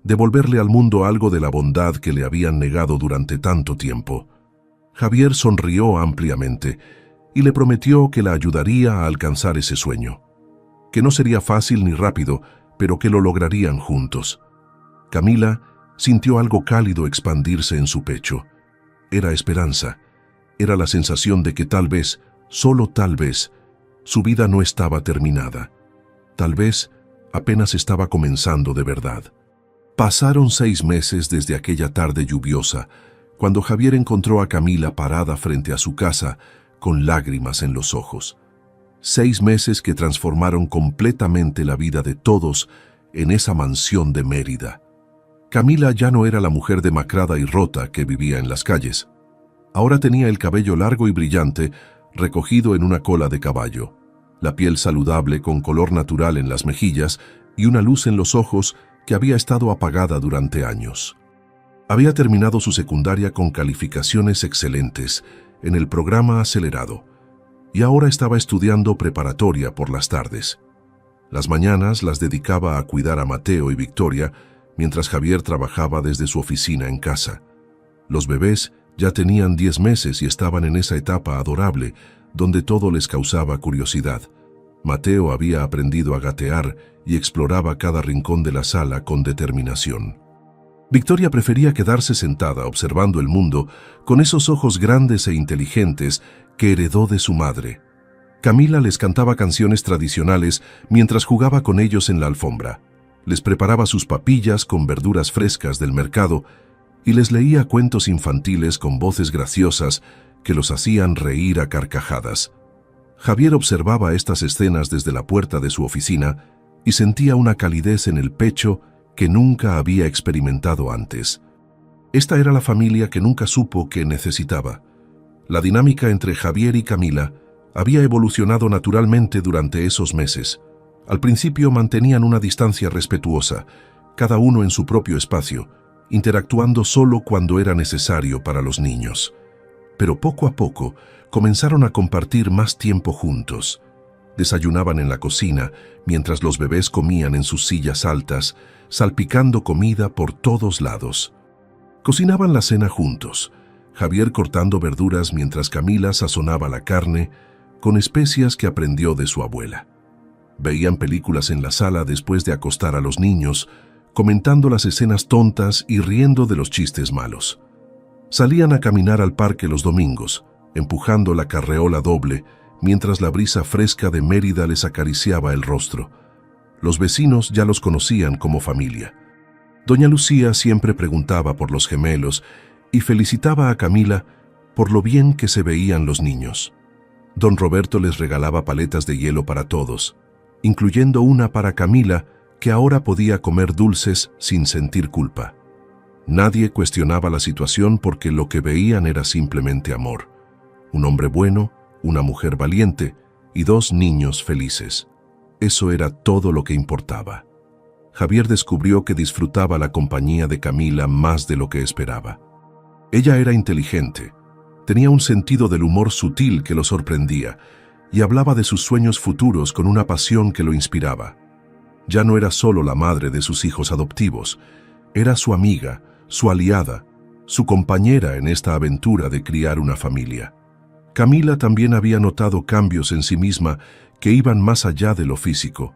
devolverle al mundo algo de la bondad que le habían negado durante tanto tiempo. Javier sonrió ampliamente y le prometió que la ayudaría a alcanzar ese sueño, que no sería fácil ni rápido, pero que lo lograrían juntos. Camila sintió algo cálido expandirse en su pecho. Era esperanza. Era la sensación de que tal vez, solo tal vez, su vida no estaba terminada. Tal vez apenas estaba comenzando de verdad. Pasaron 6 meses desde aquella tarde lluviosa, cuando Javier encontró a Camila parada frente a su casa, con lágrimas en los ojos. 6 meses que transformaron completamente la vida de todos en esa mansión de Mérida. Camila ya no era la mujer demacrada y rota que vivía en las calles. Ahora tenía el cabello largo y brillante, recogido en una cola de caballo, la piel saludable con color natural en las mejillas y una luz en los ojos que había estado apagada durante años. Había terminado su secundaria con calificaciones excelentes en el programa acelerado y ahora estaba estudiando preparatoria por las tardes. Las mañanas las dedicaba a cuidar a Mateo y Victoria mientras Javier trabajaba desde su oficina en casa. Los bebés ya tenían 10 meses y estaban en esa etapa adorable donde todo les causaba curiosidad. Mateo había aprendido a gatear y exploraba cada rincón de la sala con determinación. Victoria prefería quedarse sentada observando el mundo con esos ojos grandes e inteligentes que heredó de su madre. Camila les cantaba canciones tradicionales mientras jugaba con ellos en la alfombra. Les preparaba sus papillas con verduras frescas del mercado y les leía cuentos infantiles con voces graciosas que los hacían reír a carcajadas. Javier observaba estas escenas desde la puerta de su oficina y sentía una calidez en el pecho que nunca había experimentado antes. Esta era la familia que nunca supo que necesitaba. La dinámica entre Javier y Camila había evolucionado naturalmente durante esos meses. Al principio mantenían una distancia respetuosa, cada uno en su propio espacio, interactuando solo cuando era necesario para los niños. Pero poco a poco comenzaron a compartir más tiempo juntos. Desayunaban en la cocina, mientras los bebés comían en sus sillas altas, salpicando comida por todos lados. Cocinaban la cena juntos, Javier cortando verduras mientras Camila sazonaba la carne con especias que aprendió de su abuela. Veían películas en la sala después de acostar a los niños, comentando las escenas tontas y riendo de los chistes malos. Salían a caminar al parque los domingos, empujando la carreola doble, mientras la brisa fresca de Mérida les acariciaba el rostro. Los vecinos ya los conocían como familia. Doña Lucía siempre preguntaba por los gemelos y felicitaba a Camila por lo bien que se veían los niños. Don Roberto les regalaba paletas de hielo para todos, incluyendo una para Camila, que ahora podía comer dulces sin sentir culpa. Nadie cuestionaba la situación porque lo que veían era simplemente amor. Un hombre bueno, una mujer valiente y 2 niños felices. Eso era todo lo que importaba. Javier descubrió que disfrutaba la compañía de Camila más de lo que esperaba. Ella era inteligente, tenía un sentido del humor sutil que lo sorprendía y hablaba de sus sueños futuros con una pasión que lo inspiraba. Ya no era solo la madre de sus hijos adoptivos, era su amiga, su aliada, su compañera en esta aventura de criar una familia. Camila también había notado cambios en sí misma que iban más allá de lo físico.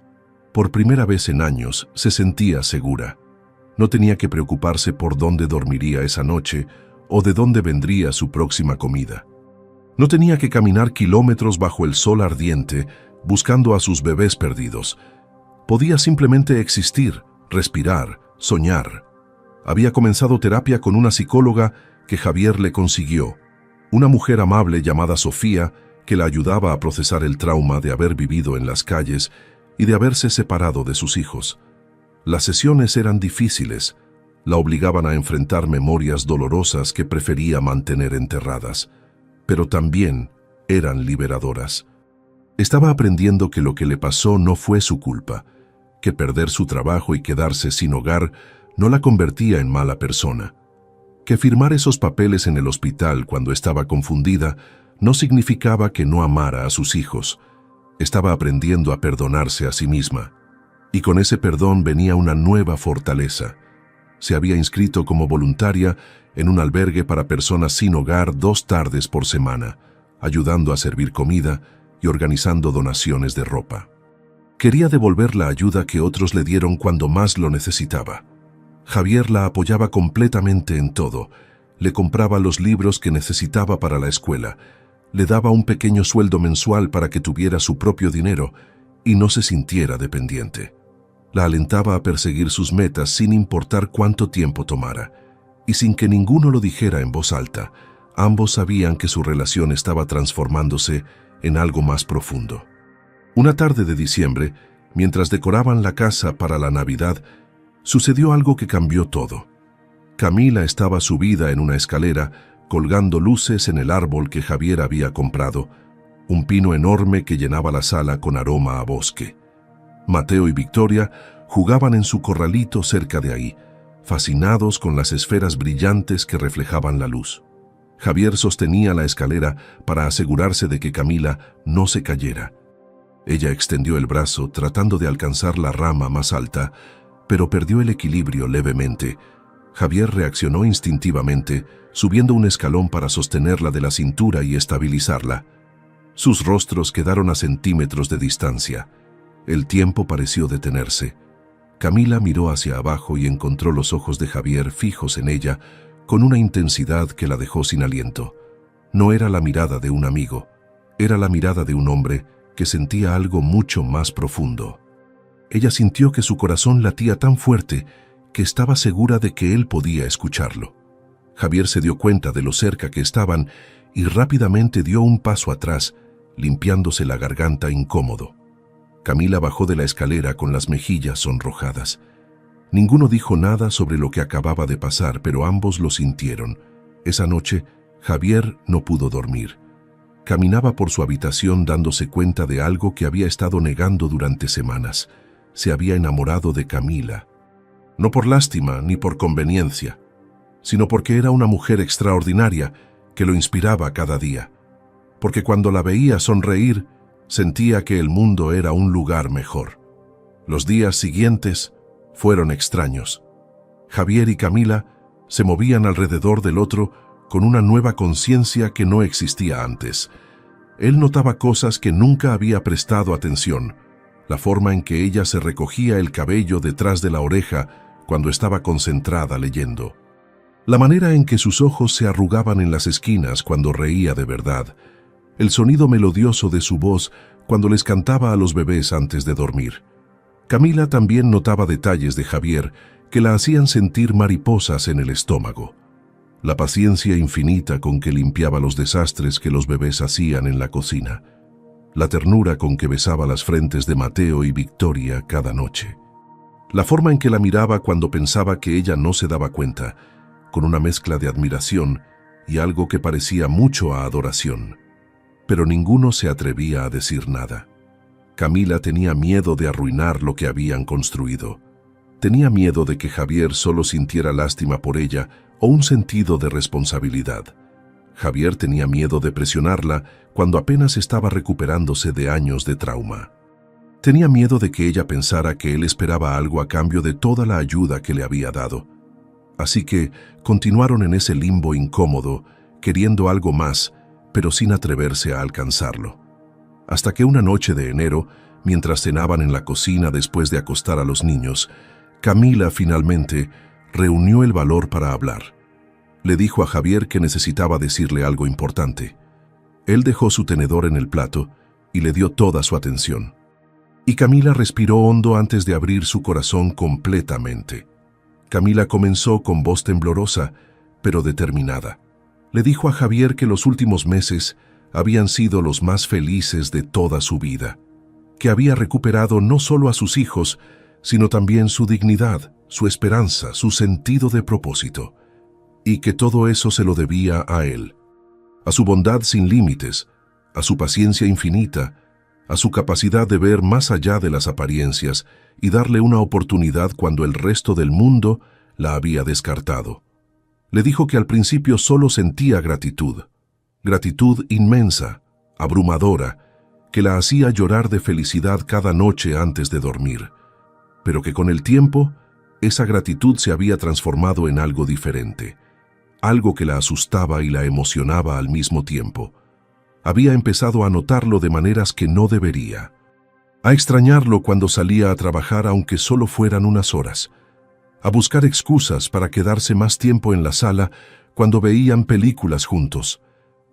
Por primera vez en años se sentía segura. No tenía que preocuparse por dónde dormiría esa noche o de dónde vendría su próxima comida. No tenía que caminar kilómetros bajo el sol ardiente buscando a sus bebés perdidos. Podía simplemente existir, respirar, soñar. Había comenzado terapia con una psicóloga que Javier le consiguió, una mujer amable llamada Sofía que la ayudaba a procesar el trauma de haber vivido en las calles y de haberse separado de sus hijos. Las sesiones eran difíciles, la obligaban a enfrentar memorias dolorosas que prefería mantener enterradas, pero también eran liberadoras. Estaba aprendiendo que lo que le pasó no fue su culpa, que perder su trabajo y quedarse sin hogar no la convertía en mala persona, que firmar esos papeles en el hospital cuando estaba confundida no significaba que no amara a sus hijos. Estaba aprendiendo a perdonarse a sí misma, y con ese perdón venía una nueva fortaleza. Se había inscrito como voluntaria en un albergue para personas sin hogar 2 tardes por semana, ayudando a servir comida y organizando donaciones de ropa. Quería devolver la ayuda que otros le dieron cuando más lo necesitaba. Javier la apoyaba completamente en todo. Le compraba los libros que necesitaba para la escuela, le daba un pequeño sueldo mensual para que tuviera su propio dinero y no se sintiera dependiente. La alentaba a perseguir sus metas sin importar cuánto tiempo tomara, y sin que ninguno lo dijera en voz alta. Ambos sabían que su relación estaba transformándose en algo más profundo. Una tarde de diciembre, mientras decoraban la casa para la Navidad, sucedió algo que cambió todo. Camila estaba subida en una escalera, colgando luces en el árbol que Javier había comprado, un pino enorme que llenaba la sala con aroma a bosque. Mateo y Victoria jugaban en su corralito cerca de ahí, fascinados con las esferas brillantes que reflejaban la luz. Javier sostenía la escalera para asegurarse de que Camila no se cayera. Ella extendió el brazo tratando de alcanzar la rama más alta, pero perdió el equilibrio levemente. Javier reaccionó instintivamente, subiendo un escalón para sostenerla de la cintura y estabilizarla. Sus rostros quedaron a centímetros de distancia. El tiempo pareció detenerse. Camila miró hacia abajo y encontró los ojos de Javier fijos en ella, con una intensidad que la dejó sin aliento. No era la mirada de un amigo, era la mirada de un hombre que sentía algo mucho más profundo. Ella sintió que su corazón latía tan fuerte que estaba segura de que él podía escucharlo. Javier se dio cuenta de lo cerca que estaban y rápidamente dio un paso atrás, limpiándose la garganta incómodo. Camila bajó de la escalera con las mejillas sonrojadas. Ninguno dijo nada sobre lo que acababa de pasar, pero ambos lo sintieron. Esa noche, Javier no pudo dormir. Caminaba por su habitación dándose cuenta de algo que había estado negando durante semanas. Se había enamorado de Camila. No por lástima ni por conveniencia, sino porque era una mujer extraordinaria que lo inspiraba cada día. Porque cuando la veía sonreír, sentía que el mundo era un lugar mejor. Los días siguientes fueron extraños. Javier y Camila se movían alrededor del otro con una nueva conciencia que no existía antes. Él notaba cosas que nunca había prestado atención, la forma en que ella se recogía el cabello detrás de la oreja cuando estaba concentrada leyendo, la manera en que sus ojos se arrugaban en las esquinas cuando reía de verdad, el sonido melodioso de su voz cuando les cantaba a los bebés antes de dormir. Camila también notaba detalles de Javier que la hacían sentir mariposas en el estómago. La paciencia infinita con que limpiaba los desastres que los bebés hacían en la cocina. La ternura con que besaba las frentes de Mateo y Victoria cada noche. La forma en que la miraba cuando pensaba que ella no se daba cuenta, con una mezcla de admiración y algo que parecía mucho a adoración. Pero ninguno se atrevía a decir nada. Camila tenía miedo de arruinar lo que habían construido. Tenía miedo de que Javier solo sintiera lástima por ella o un sentido de responsabilidad. Javier tenía miedo de presionarla cuando apenas estaba recuperándose de años de trauma. Tenía miedo de que ella pensara que él esperaba algo a cambio de toda la ayuda que le había dado. Así que continuaron en ese limbo incómodo, queriendo algo más, pero sin atreverse a alcanzarlo. Hasta que una noche de enero, mientras cenaban en la cocina después de acostar a los niños, Camila finalmente reunió el valor para hablar. Le dijo a Javier que necesitaba decirle algo importante. Él dejó su tenedor en el plato y le dio toda su atención. Y Camila respiró hondo antes de abrir su corazón completamente. Camila comenzó con voz temblorosa, pero determinada. Le dijo a Javier que los últimos meses habían sido los más felices de toda su vida, que había recuperado no solo a sus hijos, sino también su dignidad, su esperanza, su sentido de propósito, y que todo eso se lo debía a él, a su bondad sin límites, a su paciencia infinita, a su capacidad de ver más allá de las apariencias y darle una oportunidad cuando el resto del mundo la había descartado. Le dijo que al principio solo sentía gratitud inmensa, abrumadora, que la hacía llorar de felicidad cada noche antes de dormir, pero que con el tiempo esa gratitud se había transformado en algo diferente, algo que la asustaba y la emocionaba al mismo tiempo. Había empezado a notarlo de maneras que no debería, a extrañarlo cuando salía a trabajar aunque solo fueran unas horas, a buscar excusas para quedarse más tiempo en la sala cuando veían películas juntos,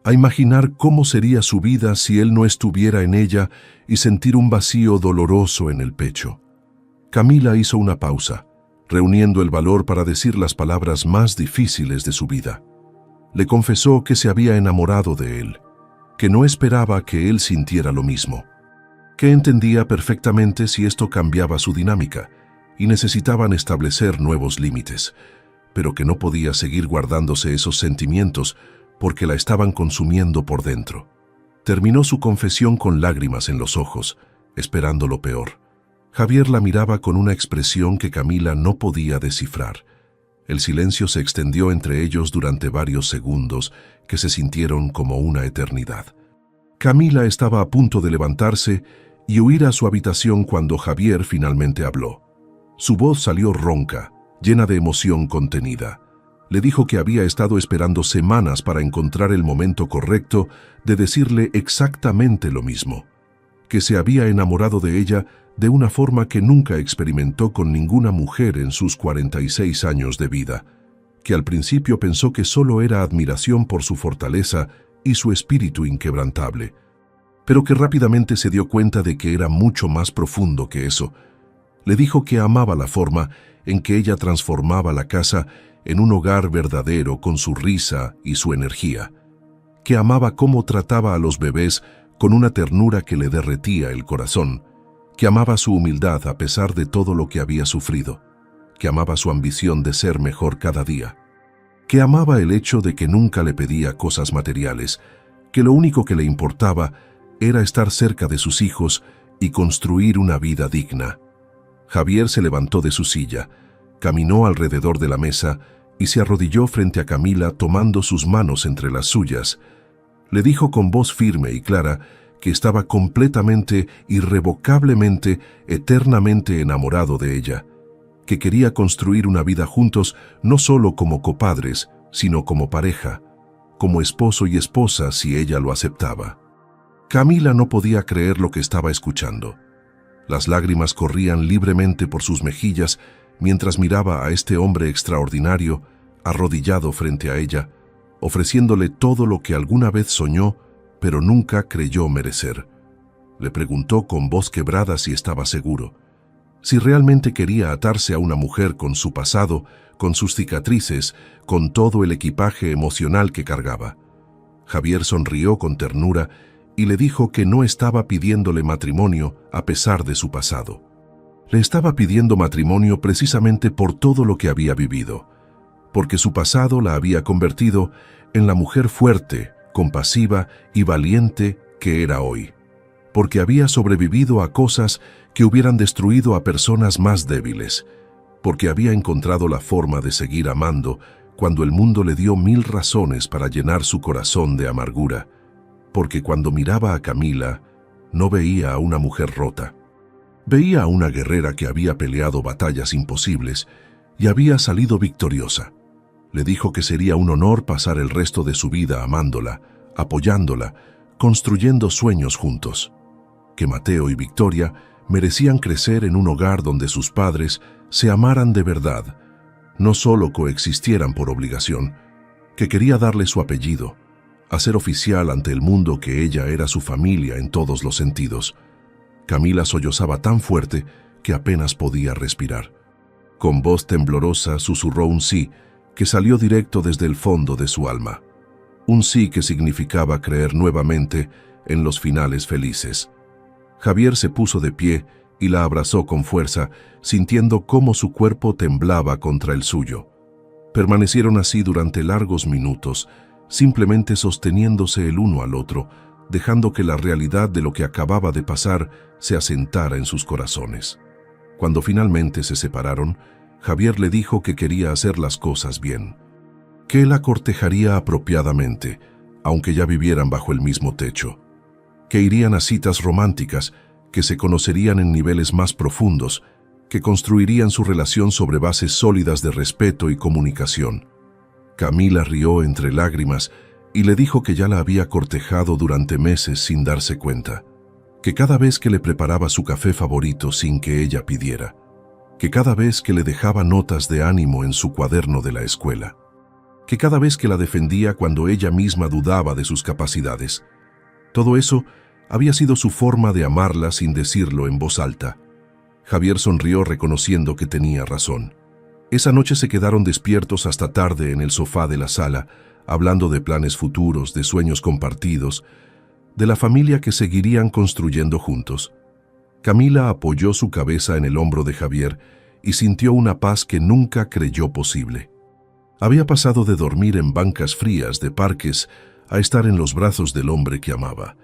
a imaginar cómo sería su vida si él no estuviera en ella y sentir un vacío doloroso en el pecho. Camila hizo una pausa, reuniendo el valor para decir las palabras más difíciles de su vida. Le confesó que se había enamorado de él, que no esperaba que él sintiera lo mismo, que entendía perfectamente si esto cambiaba su dinámica y necesitaban establecer nuevos límites, pero que no podía seguir guardándose esos sentimientos porque la estaban consumiendo por dentro. Terminó su confesión con lágrimas en los ojos, esperando lo peor. Javier la miraba con una expresión que Camila no podía descifrar. El silencio se extendió entre ellos durante varios segundos que se sintieron como una eternidad. Camila estaba a punto de levantarse y huir a su habitación cuando Javier finalmente habló. Su voz salió ronca, llena de emoción contenida. Le dijo que había estado esperando semanas para encontrar el momento correcto de decirle exactamente lo mismo, que se había enamorado de ella de una forma que nunca experimentó con ninguna mujer en sus 46 años de vida, que al principio pensó que solo era admiración por su fortaleza y su espíritu inquebrantable, pero que rápidamente se dio cuenta de que era mucho más profundo que eso. Le dijo que amaba la forma en que ella transformaba la casa en un hogar verdadero con su risa y su energía, que amaba cómo trataba a los bebés con una ternura que le derretía el corazón, que amaba su humildad a pesar de todo lo que había sufrido, que amaba su ambición de ser mejor cada día, que amaba el hecho de que nunca le pedía cosas materiales, que lo único que le importaba era estar cerca de sus hijos y construir una vida digna. Javier se levantó de su silla, caminó alrededor de la mesa y se arrodilló frente a Camila tomando sus manos entre las suyas. Le dijo con voz firme y clara que estaba completamente, irrevocablemente, eternamente enamorado de ella, que quería construir una vida juntos no solo como copadres, sino como pareja, como esposo y esposa si ella lo aceptaba. Camila no podía creer lo que estaba escuchando. Las lágrimas corrían libremente por sus mejillas mientras miraba a este hombre extraordinario arrodillado frente a ella, ofreciéndole todo lo que alguna vez soñó, pero nunca creyó merecer. Le preguntó con voz quebrada si estaba seguro, si realmente quería atarse a una mujer con su pasado, con sus cicatrices, con todo el equipaje emocional que cargaba. Javier sonrió con ternura y le dijo que no estaba pidiéndole matrimonio a pesar de su pasado. Le estaba pidiendo matrimonio precisamente por todo lo que había vivido, porque su pasado la había convertido en la mujer fuerte, compasiva y valiente que era hoy, porque había sobrevivido a cosas que hubieran destruido a personas más débiles, porque había encontrado la forma de seguir amando cuando el mundo le dio 1000 razones para llenar su corazón de amargura, porque cuando miraba a Camila no veía a una mujer rota. Veía a una guerrera que había peleado batallas imposibles y había salido victoriosa. Le dijo que sería un honor pasar el resto de su vida amándola, apoyándola, construyendo sueños juntos. Que Mateo y Victoria merecían crecer en un hogar donde sus padres se amaran de verdad, no solo coexistieran por obligación, que quería darle su apellido, hacer oficial ante el mundo que ella era su familia en todos los sentidos. Camila sollozaba tan fuerte que apenas podía respirar. Con voz temblorosa susurró un sí que salió directo desde el fondo de su alma. Un sí que significaba creer nuevamente en los finales felices. Javier se puso de pie y la abrazó con fuerza, sintiendo cómo su cuerpo temblaba contra el suyo. Permanecieron así durante largos minutos, simplemente sosteniéndose el uno al otro, dejando que la realidad de lo que acababa de pasar se asentara en sus corazones. Cuando finalmente se separaron, Javier le dijo que quería hacer las cosas bien, que él la cortejaría apropiadamente, aunque ya vivieran bajo el mismo techo, que irían a citas románticas, que se conocerían en niveles más profundos, que construirían su relación sobre bases sólidas de respeto y comunicación. Camila rió entre lágrimas y le dijo que ya la había cortejado durante meses sin darse cuenta, que cada vez que le preparaba su café favorito sin que ella pidiera, que cada vez que le dejaba notas de ánimo en su cuaderno de la escuela, que cada vez que la defendía cuando ella misma dudaba de sus capacidades. Todo eso había sido su forma de amarla sin decirlo en voz alta. Javier sonrió reconociendo que tenía razón. Esa noche se quedaron despiertos hasta tarde en el sofá de la sala, hablando de planes futuros, de sueños compartidos, de la familia que seguirían construyendo juntos. Camila apoyó su cabeza en el hombro de Javier y sintió una paz que nunca creyó posible. Había pasado de dormir en bancas frías de parques a estar en los brazos del hombre que amaba.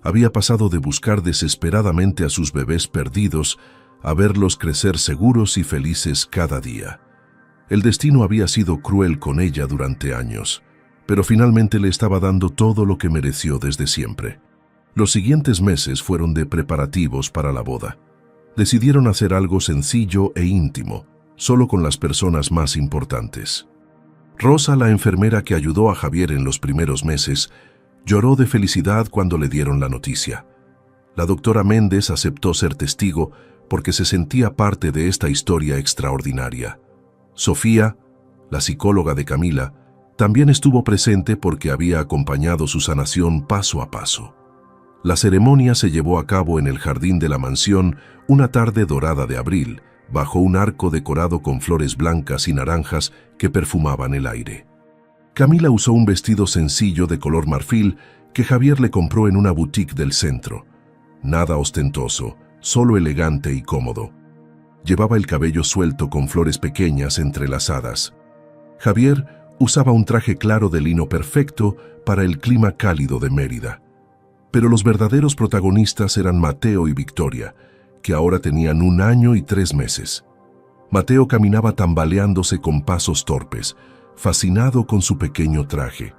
Había pasado de buscar desesperadamente a sus bebés perdidos a verlos crecer seguros y felices cada día. El destino había sido cruel con ella durante años, pero finalmente le estaba dando todo lo que mereció desde siempre. Los siguientes meses fueron de preparativos para la boda. Decidieron hacer algo sencillo e íntimo, solo con las personas más importantes. Rosa, la enfermera que ayudó a Javier en los primeros meses, lloró de felicidad cuando le dieron la noticia. La doctora Méndez aceptó ser testigo porque se sentía parte de esta historia extraordinaria. Sofía, la psicóloga de Camila, también estuvo presente porque había acompañado su sanación paso a paso. La ceremonia se llevó a cabo en el jardín de la mansión una tarde dorada de abril, bajo un arco decorado con flores blancas y naranjas que perfumaban el aire. Camila usó un vestido sencillo de color marfil que Javier le compró en una boutique del centro. Nada ostentoso, solo elegante y cómodo. Llevaba el cabello suelto con flores pequeñas entrelazadas. Javier Usaba un traje claro de lino perfecto para el clima cálido de Mérida. Pero los verdaderos protagonistas eran Mateo y Victoria, que ahora tenían 1 año y 3 meses. Mateo caminaba tambaleándose con pasos torpes, fascinado con su pequeño traje.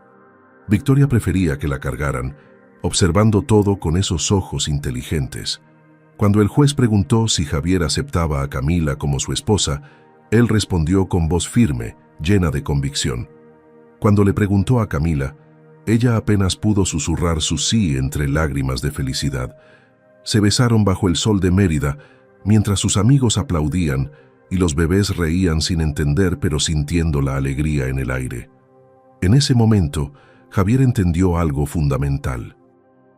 Victoria prefería que la cargaran, observando todo con esos ojos inteligentes. Cuando el juez preguntó si Javier aceptaba a Camila como su esposa, él respondió con voz firme, llena de convicción. Cuando le preguntó a Camila, ella apenas pudo susurrar su sí entre lágrimas de felicidad. Se besaron bajo el sol de Mérida, mientras sus amigos aplaudían y los bebés reían sin entender pero sintiendo la alegría en el aire. En ese momento, Javier entendió algo fundamental.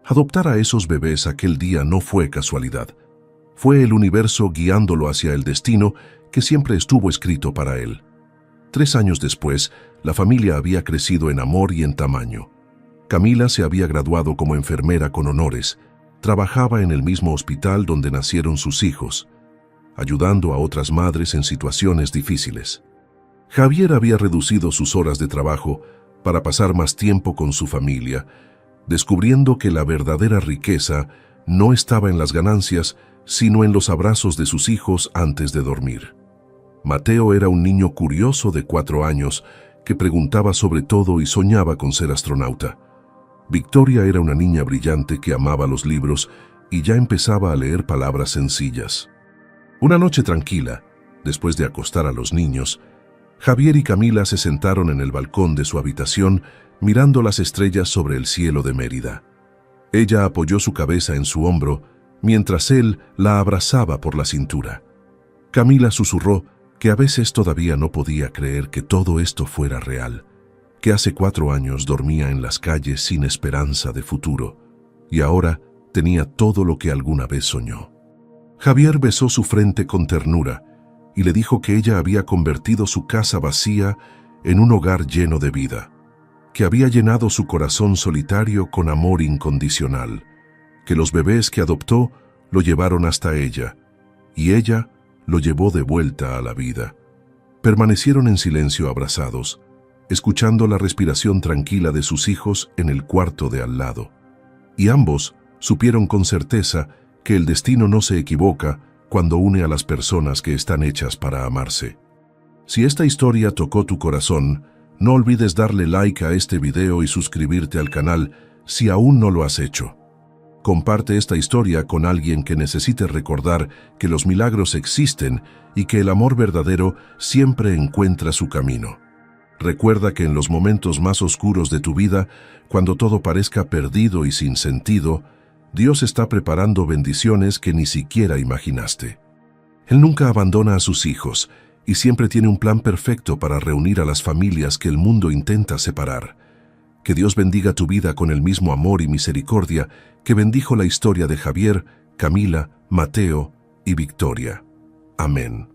Adoptar a esos bebés aquel día no fue casualidad. Fue el universo guiándolo hacia el destino que siempre estuvo escrito para él. 3 años después, la familia había crecido en amor y en tamaño. Camila se había graduado como enfermera con honores, trabajaba en el mismo hospital donde nacieron sus hijos, ayudando a otras madres en situaciones difíciles. Javier había reducido sus horas de trabajo para pasar más tiempo con su familia, descubriendo que la verdadera riqueza no estaba en las ganancias, sino en los abrazos de sus hijos antes de dormir. Mateo era un niño curioso de 4 años que preguntaba sobre todo y soñaba con ser astronauta. Victoria era una niña brillante que amaba los libros y ya empezaba a leer palabras sencillas. Una noche tranquila, después de acostar a los niños, Javier y Camila se sentaron en el balcón de su habitación mirando las estrellas sobre el cielo de Mérida. Ella apoyó su cabeza en su hombro mientras él la abrazaba por la cintura. Camila susurró que a veces todavía no podía creer que todo esto fuera real, que hace 4 años dormía en las calles sin esperanza de futuro y ahora tenía todo lo que alguna vez soñó. Javier besó su frente con ternura y le dijo que ella había convertido su casa vacía en un hogar lleno de vida, que había llenado su corazón solitario con amor incondicional, que los bebés que adoptó lo llevaron hasta ella, y ella lo llevó de vuelta a la vida. Permanecieron en silencio abrazados, escuchando la respiración tranquila de sus hijos en el cuarto de al lado. Y ambos supieron con certeza que el destino no se equivoca cuando une a las personas que están hechas para amarse. Si esta historia tocó tu corazón, no olvides darle like a este video y suscribirte al canal si aún no lo has hecho. Comparte esta historia con alguien que necesite recordar que los milagros existen y que el amor verdadero siempre encuentra su camino. Recuerda que en los momentos más oscuros de tu vida, cuando todo parezca perdido y sin sentido, Dios está preparando bendiciones que ni siquiera imaginaste. Él nunca abandona a sus hijos y siempre tiene un plan perfecto para reunir a las familias que el mundo intenta separar. Que Dios bendiga tu vida con el mismo amor y misericordia que bendijo la historia de Javier, Camila, Mateo y Victoria. Amén.